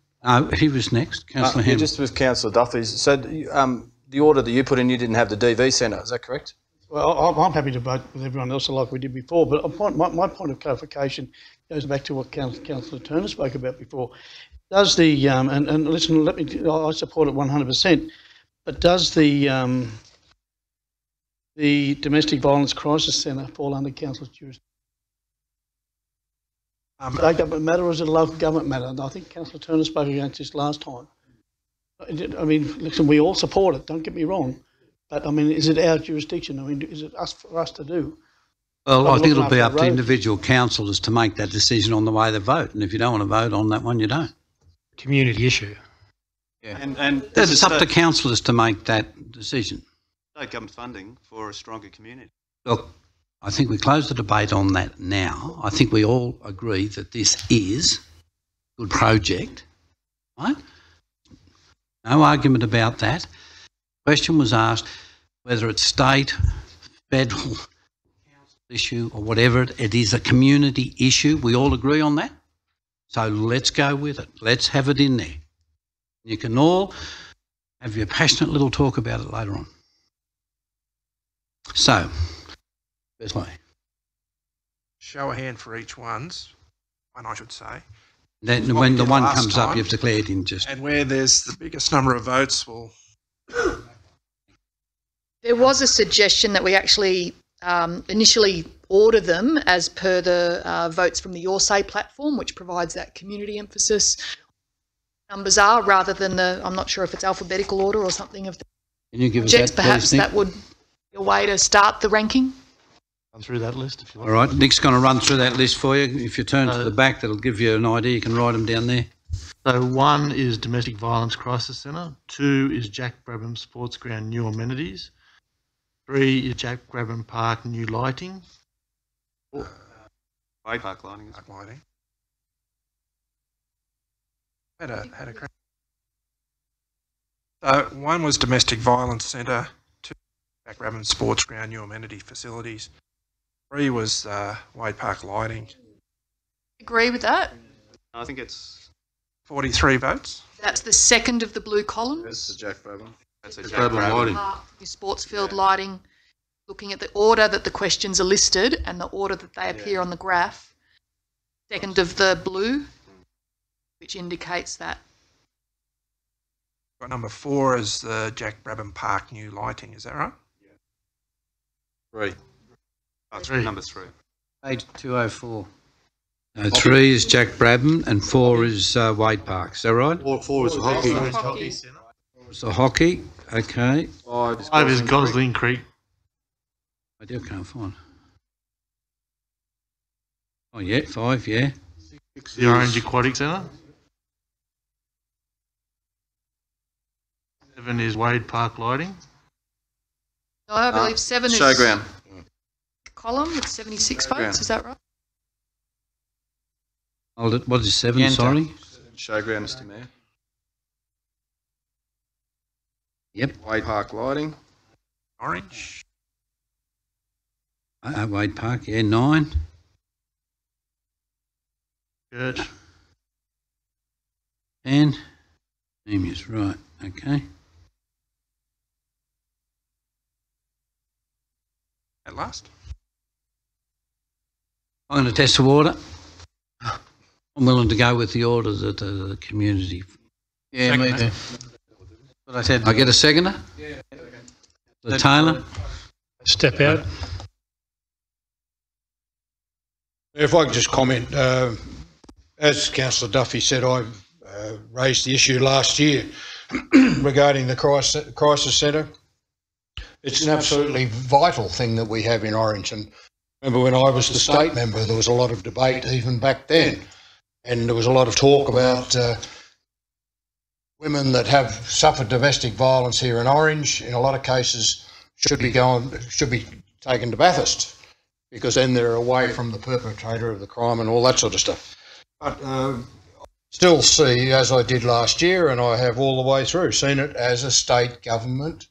He was next. Councillor Yeah, Hammond. just with Councillor Duffy's. So the order that you put in, you didn't have the DV centre, is that correct? Well, I'm happy to vote with everyone else like we did before, but my point of clarification goes back to what Councillor Turner spoke about before. Does the, and listen, I support it 100%, but does the Domestic Violence Crisis Centre fall under Council's jurisdiction? State government matter or is it a local government matter? And I think Councillor Turner spoke against this last time. I mean, listen, we all support it, don't get me wrong. But, I mean, is it our jurisdiction? I mean, is it for us to do? Well, I think it'll be looking up after to the individual councillors to make that decision on the way they vote. And if you don't want to vote on that one, you don't. Community issue. Yeah. And It's up to councillors to make that decision. State government funding for a stronger community. Look, I think we close the debate on that now. I think we all agree that this is a good project, right? No argument about that. The question was asked whether it's state, federal issue or whatever. It is a community issue. We all agree on that. So let's go with it. Let's have it in there. You can all have your passionate little talk about it later on. So, best way. Show a hand for each one, I should say. Then What when we the did one last comes up, time. you've declared in just. And where there's the biggest number of votes, we'll There was a suggestion that we actually initially order them as per the votes from the Your Say platform, which provides that community emphasis. Numbers are rather than the, I'm not sure if it's alphabetical order or something of the Can you give us objects. that, please, Perhaps Nick? that would be a way to start the ranking. Run through that list if you like. All right, Nick's going to run through that list for you. If you turn to the back, that'll give you an idea. You can write them down there. So 1 is Domestic Violence Crisis Centre. 2 is Jack Brabham Sports Ground new amenities. 3 is Jack Brabham Park new lighting. Wade Park lighting. had a crack. So 1 was Domestic Violence Centre. 2, Jack Brabham Sports Ground new amenity facilities. 3 was Wade Park lighting. Agree with that? I think it's 43 votes. That's the second of the blue columns. That's the Jack Brabham. That's Jack Jack Brabham lighting. Your sports field lighting, looking at the order that the questions are listed and the order that they appear on the graph. Second of the blue, which indicates that. Got number 4 is the Jack Brabham Park new lighting. Is that right? 3. Oh, it's number 3. Page 204. 3 is Jack Brabham and 4 is Wade Park. Is that right? 4 is hockey. It's the hockey. Okay. 5 is Gosling Creek. I can't find. Oh, yeah, 5, yeah. The Orange Aquatic Centre. 7 is Wade Park lighting. No, I believe 7 is Showground. column with 76 votes. Is that right? Hold it. What is 7? Yenta. Sorry. Showground, Mr Mayor. Yep. Wade Park lighting. Orange. Wade Park, yeah, 9. Church. 10. Emus, right. Okay. At last. I'm going to test the water. I'm willing to go with the order that the community. Yeah, me too. But I said. I get a seconder? Yeah. The Taylor? Step out. If I could just comment, as Councillor Duffy said, I raised the issue last year regarding the crisis centre. It's an absolutely vital thing that we have in Orange. And remember when I was the state member, there was a lot of debate even back then. And there was a lot of talk about women that have suffered domestic violence here in Orange, in a lot of cases, should be taken to Bathurst, because then they're away from the perpetrator of the crime and all that sort of stuff. But still see, as I did last year, and I have all the way through, seen it as a state government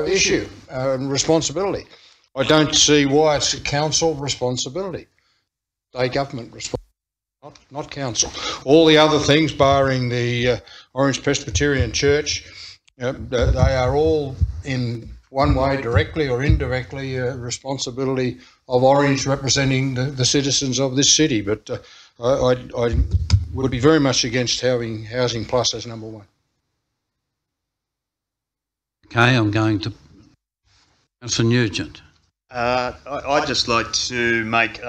issue and responsibility. I don't see why it's a council responsibility, state government responsibility. not council. All the other things, barring the Orange Presbyterian Church, they are all in one way, directly or indirectly, responsibility of Orange representing the citizens of this city. But I would be very much against having Housing Plus as number one. Okay, I'm going to Councillor Nugent. I'd just like to make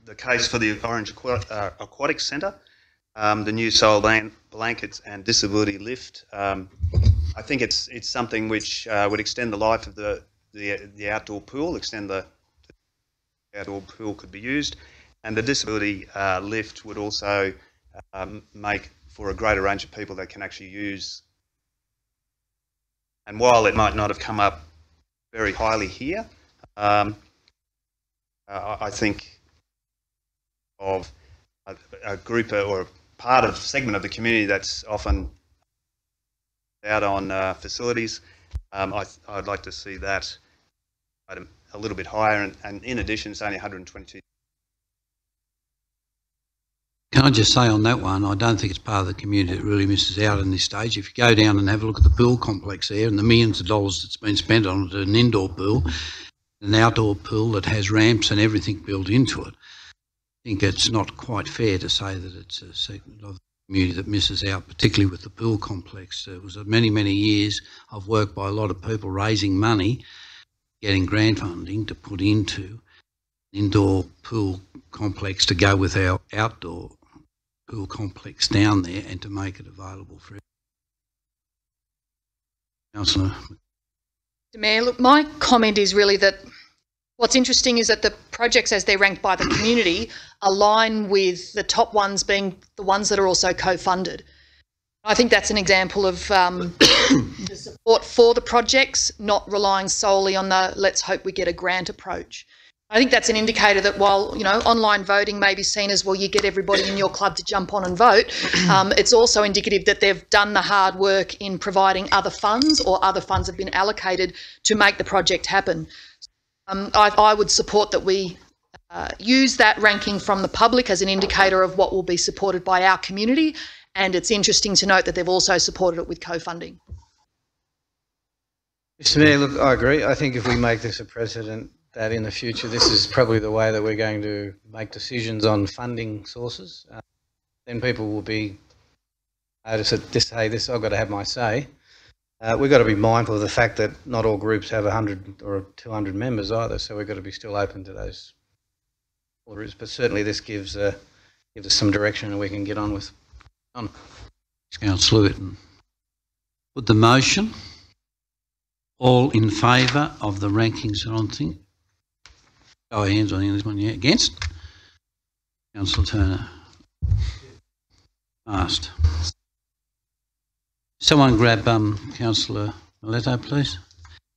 the case for the Orange Aquatic Centre, the new solar blankets and disability lift. I think it's something which would extend the life of the outdoor pool, extend the outdoor pool could be used, and the disability lift would also make for a greater range of people that can actually use. And while it might not have come up very highly here, I think of a group or a part of segment of the community that's often out on facilities. I'd like to see that item a little bit higher, and in addition, it's only 122. Can I just say on that one, I don't think it's part of the community that really misses out in this stage. If you go down and have a look at the pool complex there and the millions of dollars that's been spent on it, an indoor pool, an outdoor pool that has ramps and everything built into it, I think it's not quite fair to say that it's a segment of the community that misses out, particularly with the pool complex. It was many, many years of work by a lot of people raising money, getting grant funding to put into an indoor pool complex to go with our outdoor pool complex down there and to make it available for everyone. Councillor. Mayor, look, my comment is really that what's interesting is that the projects as they're ranked by the community align with the top ones being the ones that are also co-funded. I think that's an example of the support for the projects, not relying solely on the let's hope we get a grant approach. I think that's an indicator that while, you know, online voting may be seen as, well, you get everybody in your club to jump on and vote, it's also indicative that they've done the hard work in providing other funds, or other funds have been allocated to make the project happen. I would support that we use that ranking from the public as an indicator of what will be supported by our community, and it's interesting to note that they've also supported it with co-funding. Mr Mayor, look, I agree. I think if we make this a precedent that in the future this is probably the way that we're going to make decisions on funding sources, then people will be able to say this, I've got to have my say. We've got to be mindful of the fact that not all groups have 100 or 200 members either, so we've got to be still open to those groups. But certainly this gives us some direction and we can get on with. Councillor Whitten. Put the motion. All in favour of the rankings on thing? Show of hands on this one. Yeah, against? Councillor Turner. Passed. Someone grab Councillor Miletto, please.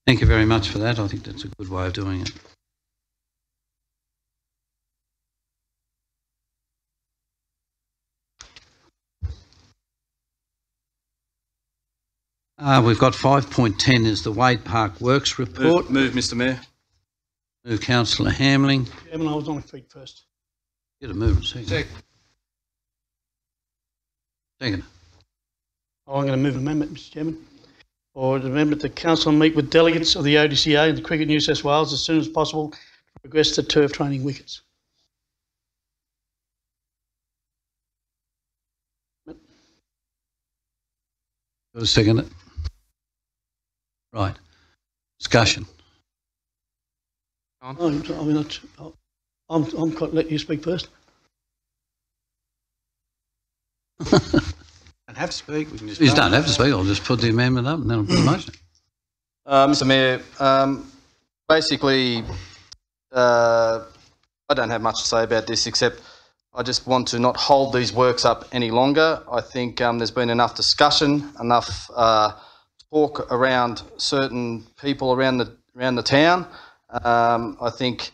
Thank you very much for that. I think that's a good way of doing it. We've got 5.10 is the Wade Park Works report. Move, Mr Mayor. Move Councillor Hamling. Chairman, I was on my feet first. Get a move in a second. Second. I'm going to move an amendment, Mr Chairman. Or the amendment that Council meet with delegates of the ODCA and the Cricket New South Wales as soon as possible to progress the turf training wickets. Got to second it? Right. Discussion. I'm let you speak first. Don't have to speak. We can just you don't have to speak. I'll just put the amendment up and then I'll put the motion. Mr Mayor, basically, I don't have much to say about this except I just want to not hold these works up any longer. I think there's been enough discussion, enough talk around certain people around the town. I think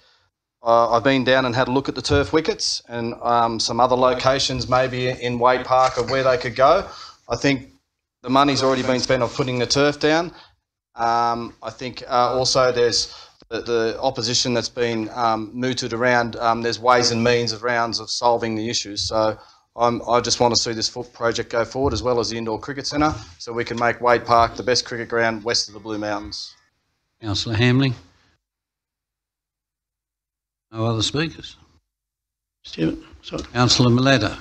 I've been down and had a look at the turf wickets and some other locations maybe in Wade Park of where they could go. I think the money's already been spent on putting the turf down. I think also there's the opposition that's been mooted around, there's ways and means of rounds of solving the issues. So I just want to see this project go forward, as well as the indoor cricket centre, so we can make Wade Park the best cricket ground west of the Blue Mountains. Councillor Hamling. No other speakers. Chairman, sorry. Councillor Maletta.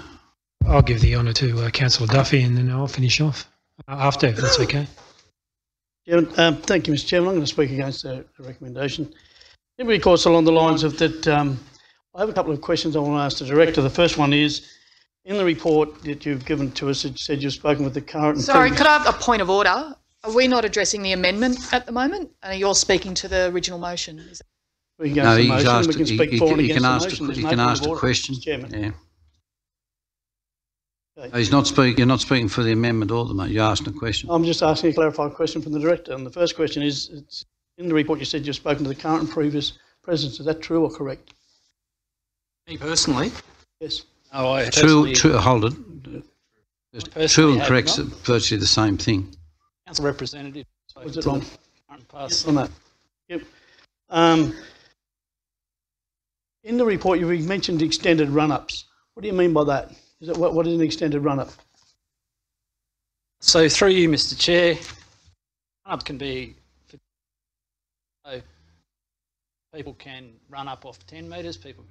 I'll give the honour to Councillor Duffy, and then I'll finish off after, if that's okay. Chairman, thank you, Mr. Chairman. I'm going to speak against the recommendation. It of course along the lines of that. I have a couple of questions I want to ask the director. The first one is, in the report that you've given to us, it said you've spoken with the current. Sorry, could I have a point of order? Are we not addressing the amendment at the moment? And you're speaking to the original motion? Is that... We can go to the motion. We can speak for and against the motion. You can ask a question. Chairman. Yeah. Okay. He's not speaking. You're not speaking for the amendment or the motion. You're asking a question. I'm just asking a clarified question from the director. And the first question is, it's in the report you said you've spoken to the current and previous presidents. Is that true or correct? Me personally? Yes. Oh, I true. Hold it. True and correct's virtually the same thing. Council representative. Was it wrong? Yes, on that. Yep. In the report, you mentioned extended run-ups. What do you mean by that? Is it what is an extended run-up? So through you, Mr. Chair, run-up can be, so people can run up off 10 metres, people.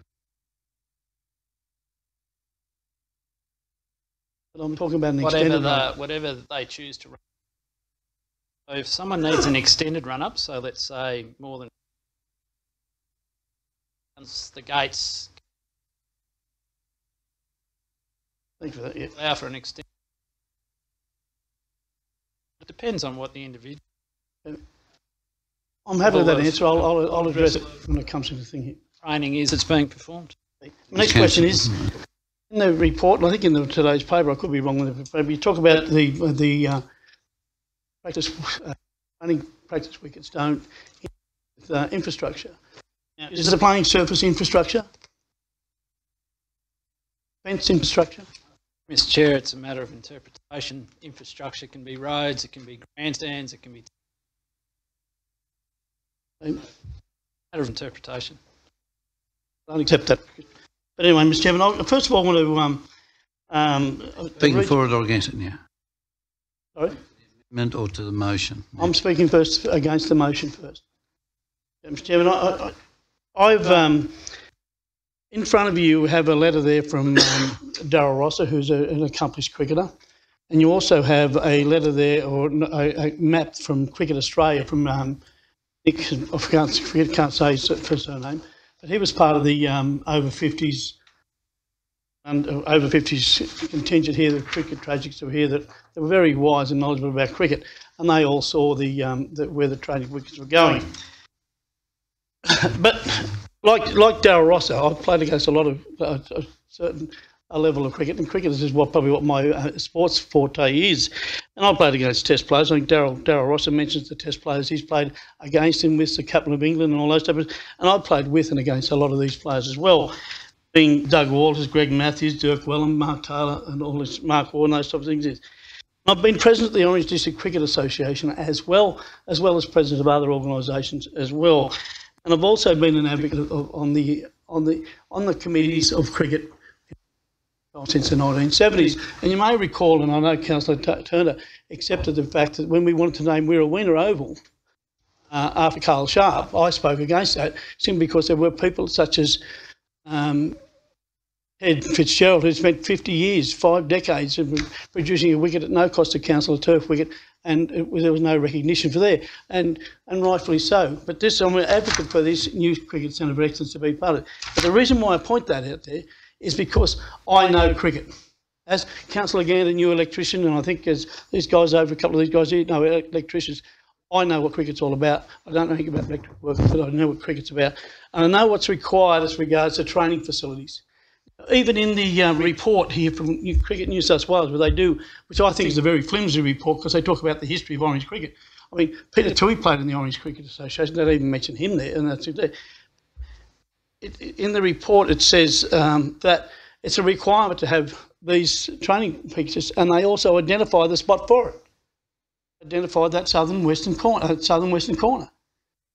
But I'm talking about an extended run-up. Whatever they choose to run. So if someone needs an extended run-up, so let's say more than once the gates. Thank you for that. Yeah. Allow for an extended. It depends on what the individual. I'm happy with that answer. I'll address it when it comes to the thing here. Training is it's being performed. My next question is, in the report, and I think in today's paper, I could be wrong with it, but you talk about the practice running practice wickets don't with infrastructure. Now, is it a playing surface infrastructure? Fence infrastructure? Mr. Chair, it's a matter of interpretation. Infrastructure can be roads, it can be grandstands, it can be matter of interpretation. I don't accept that. But anyway, Mr. Chairman, first of all, I want to speaking for it or against it now? Sorry? Amendment or to the motion? I'm speaking first against the motion first. Mr. Chairman, I've in front of you have a letter there from Darryl Rosser, who's an accomplished cricketer, and you also have a letter there, or a map from Cricket Australia from Nick. I can't say his first name, but he was part of the over 50s and over 50s contingent here, the cricket tragics who were here, that they were very wise and knowledgeable about cricket, and they all saw where the training wickets were going. But like Darryl Rosser, I've played against a lot of a certain level of cricket, and cricket is probably what my sports forte is. And I've played against Test players. I think Darryl Rosser mentions the Test players he's played against him with the captain of England and all those types of, and I've played with and against a lot of these players as well, being Doug Walters, Greg Matthews, Dirk Wellham, Mark Taylor, and all this, Mark Ward, and those types of things. I've been president of the Orange District Cricket Association as well as president of other organisations as well. And I've also been an advocate on the committees of cricket since the 1970s. And you may recall, and I know Councillor Turner accepted the fact that when we wanted to name Wirrawena Oval after Carl Sharp, I spoke against that simply because there were people such as Ted Fitzgerald, who spent 50 years, 5 decades, of producing a wicket at no cost to council, a turf wicket, and there was no recognition for there, and rightfully so. But I'm an advocate for this new Cricket Centre of Excellence to be part of it. But the reason why I point that out there is because I know cricket. As Councillor Gander, new electrician, and I think as these guys over, a couple of these guys here know electricians, I know what cricket's all about. I don't know anything about electric work, but I know what cricket's about. And I know what's required as regards to training facilities. Even in the report here from Cricket New South Wales, where they do, which I think is a very flimsy report because they talk about the history of Orange cricket. I mean, Peter Toohey played in the Orange Cricket Association. They don't even mention him there, and that's it. In the report, it says that it's a requirement to have these training pictures, and they also identify the spot for it. Identify that southern western corner.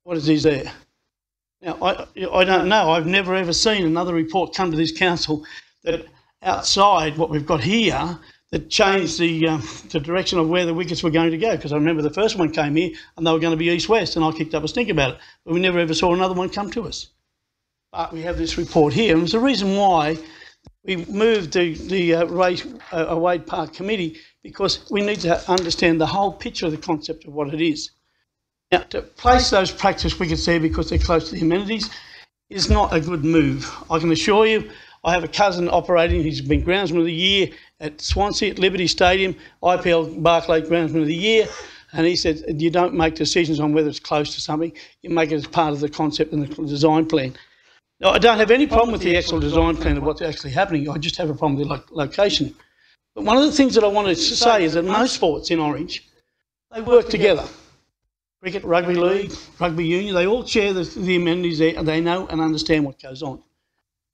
What is there? Now, I don't know. I've never ever seen another report come to this council that outside what we've got here that changed the direction of where the wickets were going to go. Because I remember the first one came here and they were going to be east-west, and I kicked up a stink about it. But we never ever saw another one come to us. But we have this report here, and it's the reason why we moved the Wade Park Committee, because we need to understand the whole picture of the concept of what it is. Now, to place those practice wickets there because they're close to the amenities is not a good move. I can assure you, I have a cousin operating, he's been Groundsman of the Year at Swansea, at Liberty Stadium, IPL Barclay Groundsman of the Year, and he said you don't make decisions on whether it's close to something, you make it as part of the concept and the design plan. Now, I don't have any problem with the actual design plan of what's actually happening, I just have a problem with the location. But one of the things that I wanted to say is that most sports in Orange, they work together. Cricket, rugby league, rugby union, they all share the amenities there and they know and understand what goes on.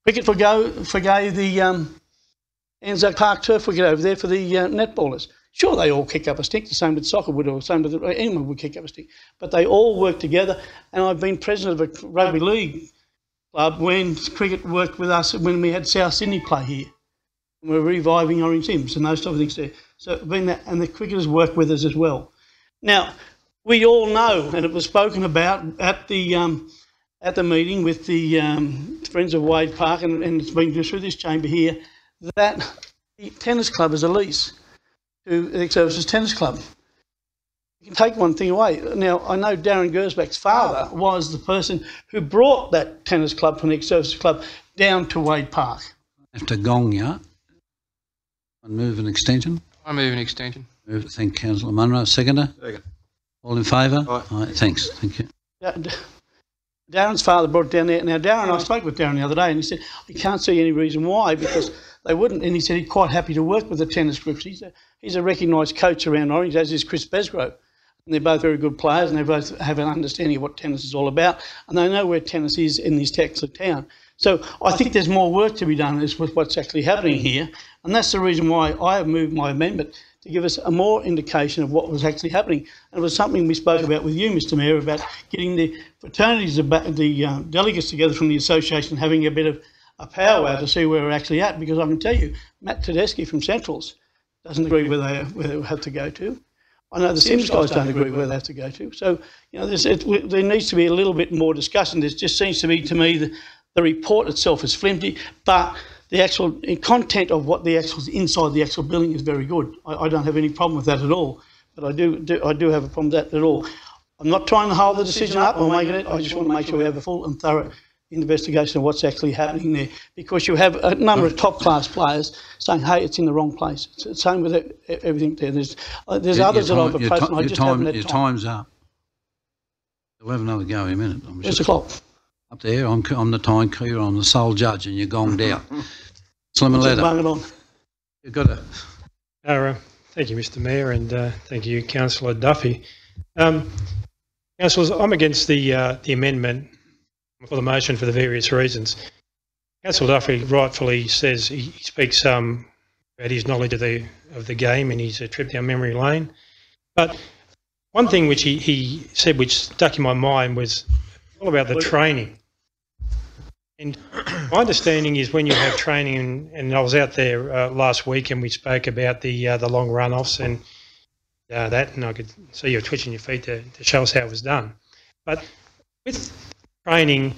Cricket forgave the Anzac Park turf wicket over there for the netballers. Sure, they all kick up a stick, the same with soccer would, or the same with anyone would kick up a stick, but they all work together. And I've been president of a rugby league club when cricket worked with us when we had South Sydney play here. And we're reviving Orange Sims and those type of things there. So been that, and the cricketers work with us as well. Now, we all know, and it was spoken about at the meeting with the Friends of Wade Park, and it's been through this chamber here, that the tennis club is a lease to the Ex-Services Tennis Club. You can take one thing away. Now, I know Darren Gersbach's father was the person who brought that tennis club from the Ex-Services Club down to Wade Park. After Gongya, I move an extension. I move an extension. Move, thank Councillor Munro. Seconder? Second. All in favour? Aye. Aye. Thanks. Thank you. Darren's father brought it down there. Now, Darren, I spoke with Darren the other day and he said, he can't see any reason why, because they wouldn't. And he said he's quite happy to work with the tennis groups. He's a recognised coach around Orange, as is Chris Besgrove. And they're both very good players and they both have an understanding of what tennis is all about. And they know where tennis is in this excellent town. So I think there's more work to be done with what's actually happening here. And that's the reason why I have moved my amendment to give us a more indication of what was actually happening. And it was something we spoke about with you, Mr Mayor, about getting the fraternities, the delegates together from the association, having a bit of a powwow to see where we're actually at. Because I can tell you, Matt Tedeschi from Centrals doesn't agree where they have to go to. I know the Sims guys don't agree where they have to go to. So, you know, there needs to be a little bit more discussion. There just seems to be, to me, the report itself is flimsy, but the actual content of what the actual inside the actual building is very good. I don't have any problem with that at all, but I do have a problem with that at all. I'm not trying to hold the decision up or making it. I just want to make sure we have a full and thorough investigation of what's actually happening there, because you have a number of top class players saying, "Hey, it's in the wrong place." It's the same with everything there. There's others that I've approached, and I just haven't had time. Your time's up. We'll have another go in a minute. It's the clock. Up there, I'm the timekeeper, I'm the sole judge, and you're gonged out. Slim and letter. You've got to. Thank you, Mr Mayor, and thank you, Councillor Duffy. Councillors, I'm against the amendment for the motion for the various reasons. Councillor Duffy rightfully says he speaks about his knowledge of the game and his trip down memory lane. But one thing which he said which stuck in my mind was all about the training. And my understanding is when you have training, and I was out there last week and we spoke about the long run-offs and that, and I could see you twitching your feet to show us how it was done. But with training,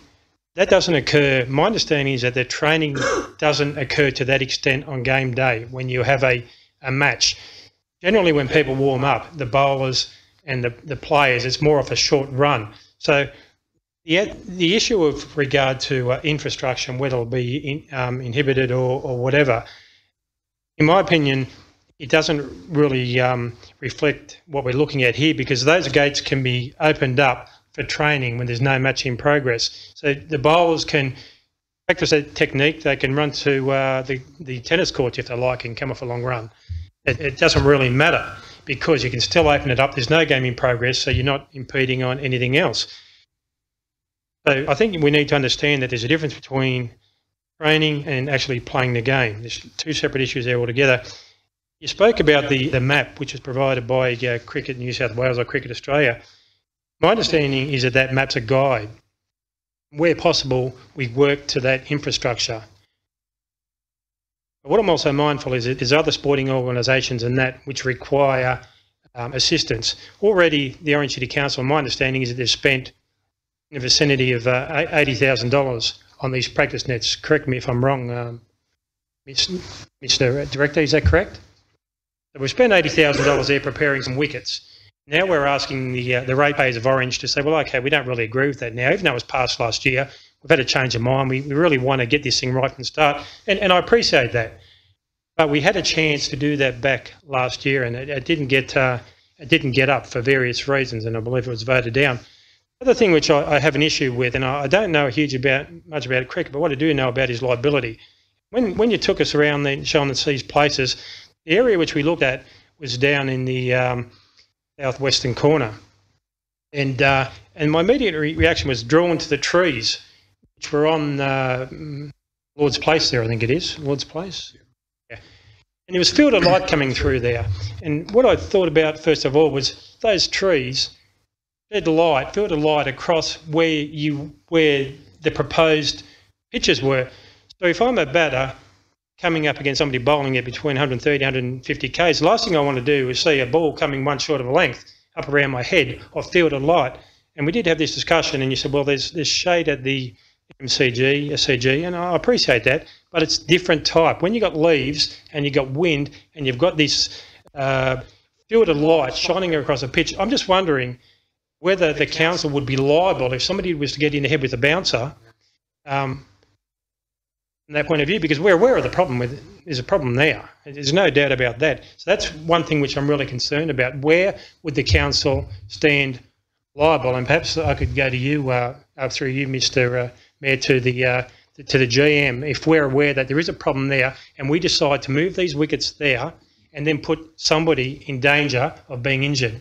that doesn't occur. My understanding is that the training doesn't occur to that extent on game day when you have a match. Generally, when people warm up, the bowlers and the players, it's more of a short run. So the issue of regard to infrastructure, whether it'll be inhibited or whatever, in my opinion, it doesn't really reflect what we're looking at here, because those gates can be opened up for training when there's no match in progress. So the bowlers can practice that technique. They can run to the tennis courts if they like and come off a long run. It doesn't really matter because you can still open it up. There's no game in progress, so you're not impeding on anything else. So I think we need to understand that there's a difference between training and actually playing the game. There's two separate issues there altogether. You spoke about the map, which is provided by Cricket New South Wales or Cricket Australia. My understanding is that map's a guide. Where possible, we work to that infrastructure. But what I'm also mindful is that there's other sporting organisations and that which require assistance. Already, the Orange City Council, my understanding is that they've spent in the vicinity of $80,000 on these practice nets. Correct me if I'm wrong, Mr. Director, is that correct? So we've spent $80,000 there preparing some wickets. Now we're asking the ratepayers of Orange to say, well, okay, we don't really agree with that now, even though it was passed last year. We've had a change of mind. We really want to get this thing right from the start, and I appreciate that. But we had a chance to do that back last year, and it didn't get up for various reasons, and I believe it was voted down. The other thing which I have an issue with, and I don't know much about cricket, but what I do know about is liability. When you took us around there showing us these places, the area which we looked at was down in the southwestern corner, and my immediate reaction was drawn to the trees which were on Lord's Place there, I think it is, Lord's Place. Yeah. And there was field of light coming through there, and what I thought about first of all was those trees shed light, field of light across where the proposed pitches were. So if I'm a batter coming up against somebody bowling at between 130 and 150 k's, the last thing I want to do is see a ball coming one short of a length up around my head off field of light. And we did have this discussion, and you said, well, there's shade at the SCG, and I appreciate that, but it's different type. When you've got leaves and you've got wind and you've got this field of light shining across a pitch, I'm just wondering whether the council would be liable if somebody was to get in the head with a bouncer from that point of view, because we're aware of the problem with it. There's a problem there. There's no doubt about that. So that's one thing which I'm really concerned about. Where would the council stand liable? And perhaps I could go to you, through you, Mr. Mayor, to the GM, if we're aware that there is a problem there and we decide to move these wickets there and then put somebody in danger of being injured.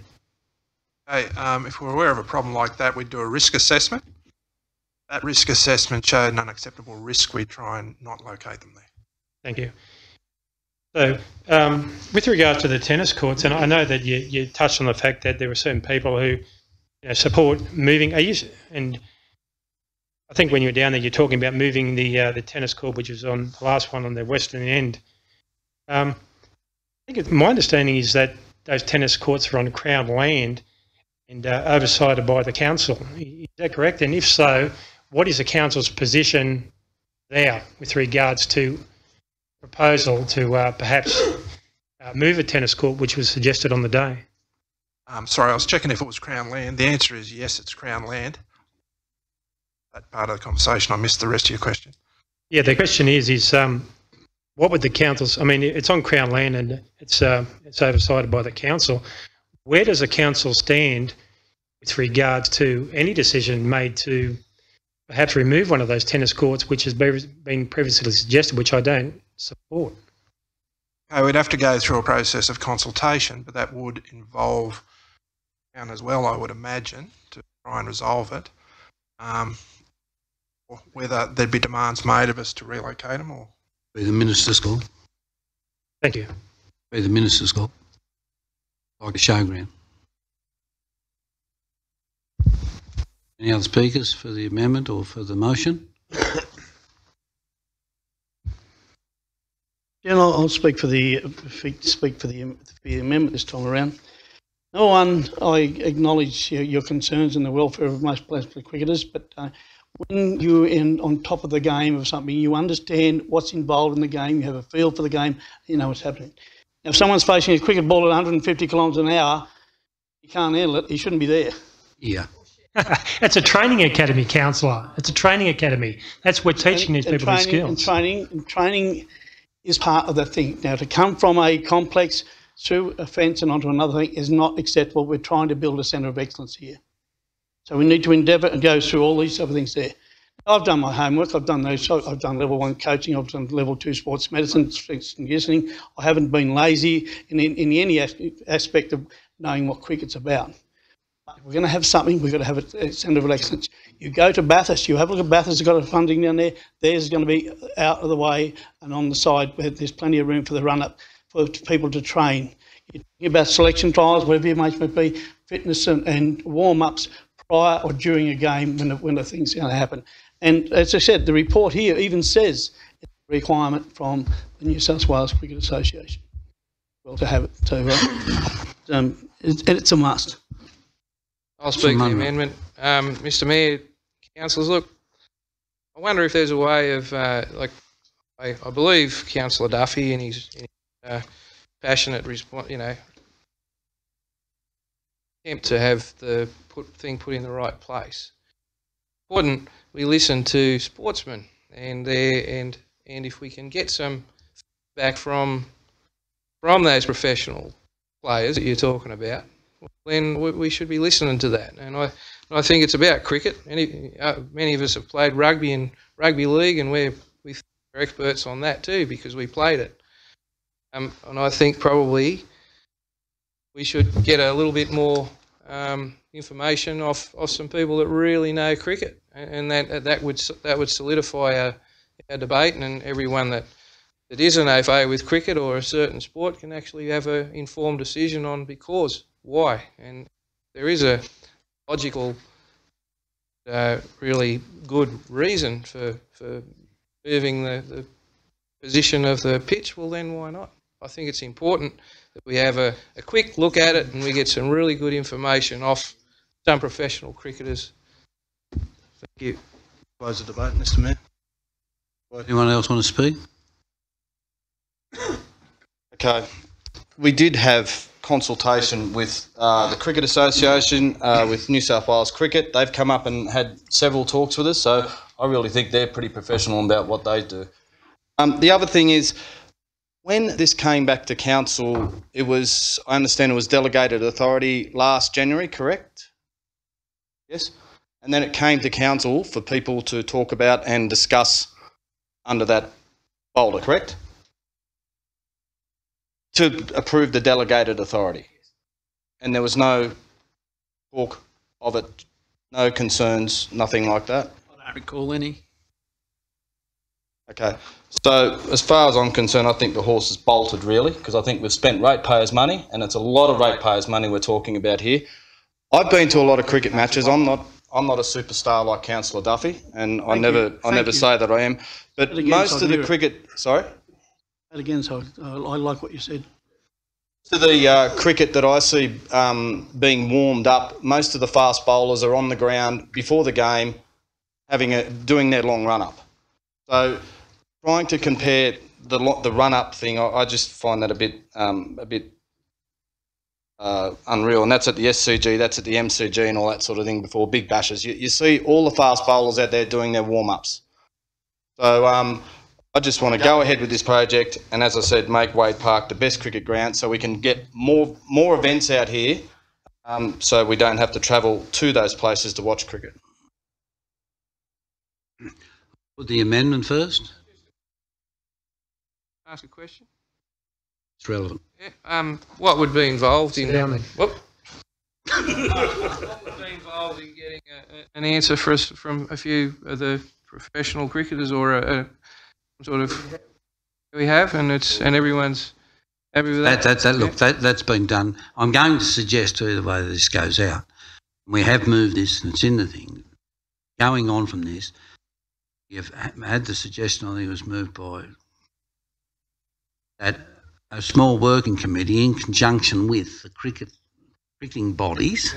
Okay, if we're aware of a problem like that, we'd do a risk assessment. That risk assessment showed an unacceptable risk. We try and not locate them there. Thank you. So, with regard to the tennis courts, and I know that you touched on the fact that there were certain people who support moving. And I think when you were down there, you're talking about moving the tennis court, which was on the last one on the western end. I think my understanding is that those tennis courts are on Crown land and oversighted by the council. Is that correct? And if so, what is the council's position there with regards to proposal to perhaps move a tennis court, which was suggested on the day? Sorry, I was checking if it was Crown land. The answer is yes, it's Crown land. That part of the conversation, I missed the rest of your question. Yeah, the question is what would the council's, I mean, it's on Crown land and it's oversighted by the council. Where does the council stand with regards to any decision made to perhaps remove one of those tennis courts, which has been previously suggested, which I don't support? Okay, we'd have to go through a process of consultation, but that would involve Crown as well, I would imagine, to try and resolve it. Or whether there'd be demands made of us to relocate them, or be the minister's call. Thank you. Be the minister's call. Like a showground. Any other speakers for the amendment or for the motion? Yeah, I'll speak for the amendment this time around. Number one, I acknowledge your concerns and the welfare of most cricketers, but when you're on top of the game of something, you understand what's involved in the game, you have a feel for the game, you know what's happening. Now, if someone's facing a cricket ball at 150 kilometres an hour, you can't handle it, he shouldn't be there. Yeah. It's a training academy, councillor. It's a training academy. That's what teaching these people these skills. And training is part of the thing. Now, to come from a complex through a fence and onto another thing is not acceptable. We're trying to build a centre of excellence here. So we need to endeavour and go through all these other things there. I've done my homework. I've done those. I've done level 1 coaching. I've done level 2 sports medicine, strength and conditioning. I haven't been lazy in any aspect of knowing what cricket's about. But we're going to have something. We've got to have a centre of excellence. You go to Bathurst. You have a look at Bathurst. They've got a funding down there. Theirs is going to be out of the way and on the side where there's plenty of room for the run-up for people to train. You're talking about selection trials, whatever it may be, fitness and warm-ups prior or during a game when the thing's going to happen. And as I said, the report here even says it's a requirement from the New South Wales Cricket Association. Well, to have it. So it's a must. I'll speak to the amendment. Mr Mayor, councillors, look, I wonder if there's a way of, like, I believe Councillor Duffy in his passionate response, attempt to have the thing put in the right place. Important we listen to sportsmen and if we can get some feedback from those professional players that you're talking about, then we should be listening to that. And I think it's about cricket. Many of us have played rugby in rugby league, and we're experts on that too because we played it. And I think probably we should get a little bit more information off some people that really know cricket, and that would solidify our debate, and everyone that is an FA with cricket or a certain sport can actually have an informed decision on because why. And there is a logical, really good reason for moving the position of the pitch. Well, then why not? I think it's important that we have a quick look at it and we get some really good information off some professional cricketers. Thank you. Close the debate, Mr Mayor. Anyone else want to speak? Okay. We did have consultation with the Cricket Association, with New South Wales Cricket. They've come up and had several talks with us, so I really think they're pretty professional about what they do. The other thing is, when this came back to council, I understand it was delegated authority last January, correct? Yes? And then it came to council for people to talk about and discuss under that folder, correct? To approve the delegated authority. And there was no talk of it, no concerns, nothing like that? I don't recall any. Okay, so as far as I'm concerned, I think the horse is bolted really, because I think we've spent ratepayers' money, and it's a lot of ratepayers' money we're talking about here. I've been to a lot of cricket matches. I'm not a superstar like Councillor Duffy, and I never say that I am. But most of the cricket, sorry. And again, so I like what you said. To the cricket that I see being warmed up, most of the fast bowlers are on the ground before the game, doing their long run up. So trying to compare the run up thing, I just find that a bit unreal. And that's at the SCG, that's at the MCG, and all that sort of thing before big bashes. You see all the fast bowlers out there doing their warm ups. So I just want to go ahead with this project, and as I said, make Wade Park the best cricket ground so we can get more events out here, so we don't have to travel to those places to watch cricket. Put the amendment first. Ask a question. It's relevant. Yeah, what would be involved in what would be involved in getting an answer for us from a few of the professional cricketers, or a sort of we have, and everyone's happy with that. Look, that's been done. I'm going to suggest either way that this goes out. We have moved this, and it's in the thing. Going on from this, you've had the suggestion, I think it was moved by that a small working committee in conjunction with the cricketing bodies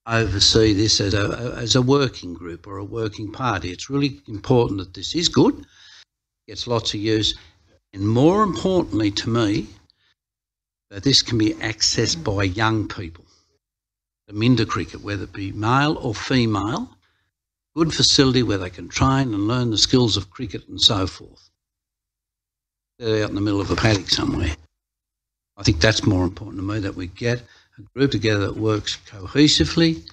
oversee this as a working group or a working party. It's really important that this is good, gets lots of use, and more importantly to me, that this can be accessed by young people. The Minder cricket, whether it be male or female, good facility where they can train and learn the skills of cricket and so forth. They're out in the middle of a paddock somewhere. I think that's more important to me, that we get a group together that works cohesively.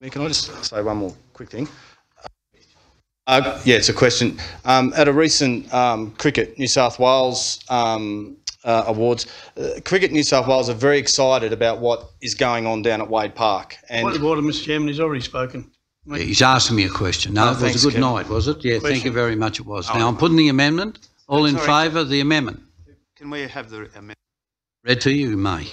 Can I just say one more quick thing? Yeah, it's a question. At a recent Cricket New South Wales awards, Cricket New South Wales are very excited about what is going on down at Wade Park. And Point of order, Mr Chairman, he's already spoken. Yeah, he's asking me a question. No, it was a good night, was it? Yeah, thank you very much, it was. Now, I'm putting the amendment. All in favour of the amendment? Can we have the amendment? Read to you, may.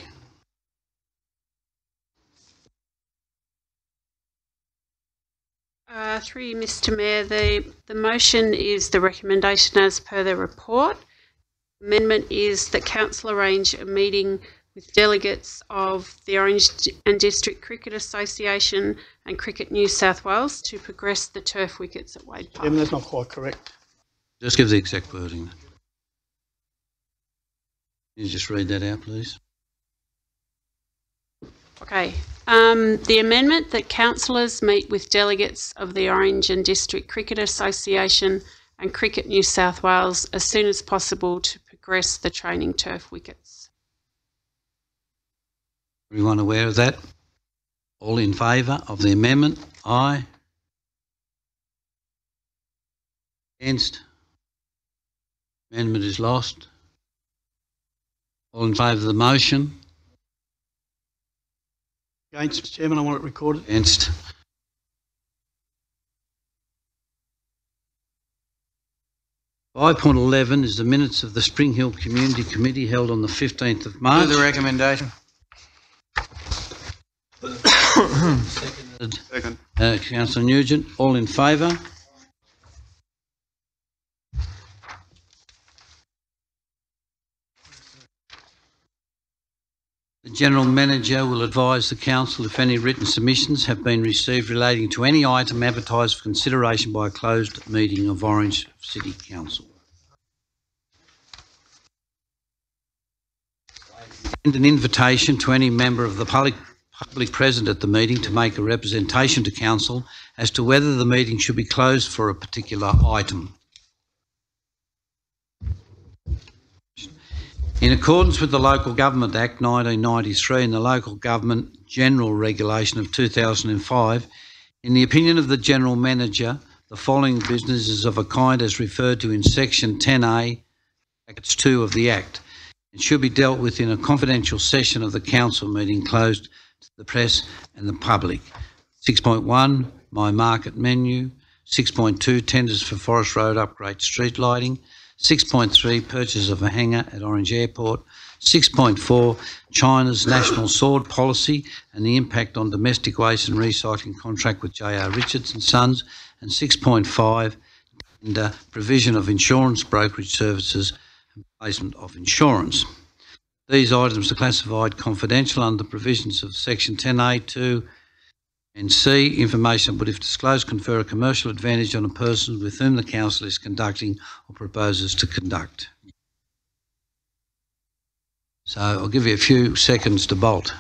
Through you, Mr Mayor, the motion is the recommendation as per the report. Amendment is that Council arrange a meeting with delegates of the Orange and District Cricket Association and Cricket New South Wales to progress the turf wickets at Wade Park. Chairman, that's not quite correct. Just give the exact wording. Can you just read that out, please? Okay. The amendment that councillors meet with delegates of the Orange and District Cricket Association and Cricket New South Wales as soon as possible to progress the training turf wickets. Everyone aware of that? All in favour of the amendment? Aye. Against? Amendment is lost. All in favour of the motion? Against, Mr Chairman, I want it recorded. Against. Five 5.11 is the minutes of the Spring Hill Community Committee held on the 15th of March. Move the recommendation. Second. Councillor Nugent, all in favour? The General Manager will advise the Council if any written submissions have been received relating to any item advertised for consideration by a closed meeting of Orange City Council. And an invitation to any member of the public present at the meeting to make a representation to Council as to whether the meeting should be closed for a particular item. In accordance with the Local Government Act 1993 and the Local Government General Regulation of 2005, in the opinion of the General Manager, the following businesses of a kind as referred to in Section 10A, Brackets 2 of the Act, and should be dealt with in a confidential session of the Council meeting closed to the press and the public. 6.1, My Market Menu. 6.2, Tenders for Forest Road Upgrade Street Lighting. 6.3, Purchase of a hangar at Orange Airport. 6.4, China's National Sword Policy and the impact on domestic waste and recycling contract with J.R. Richards and Sons. And 6.5, and provision of insurance brokerage services and placement of insurance. These items are classified confidential under the provisions of Section 10A2 and C, information but if disclosed confer a commercial advantage on a person with whom the Council is conducting or proposes to conduct. So I'll give you a few seconds to bolt.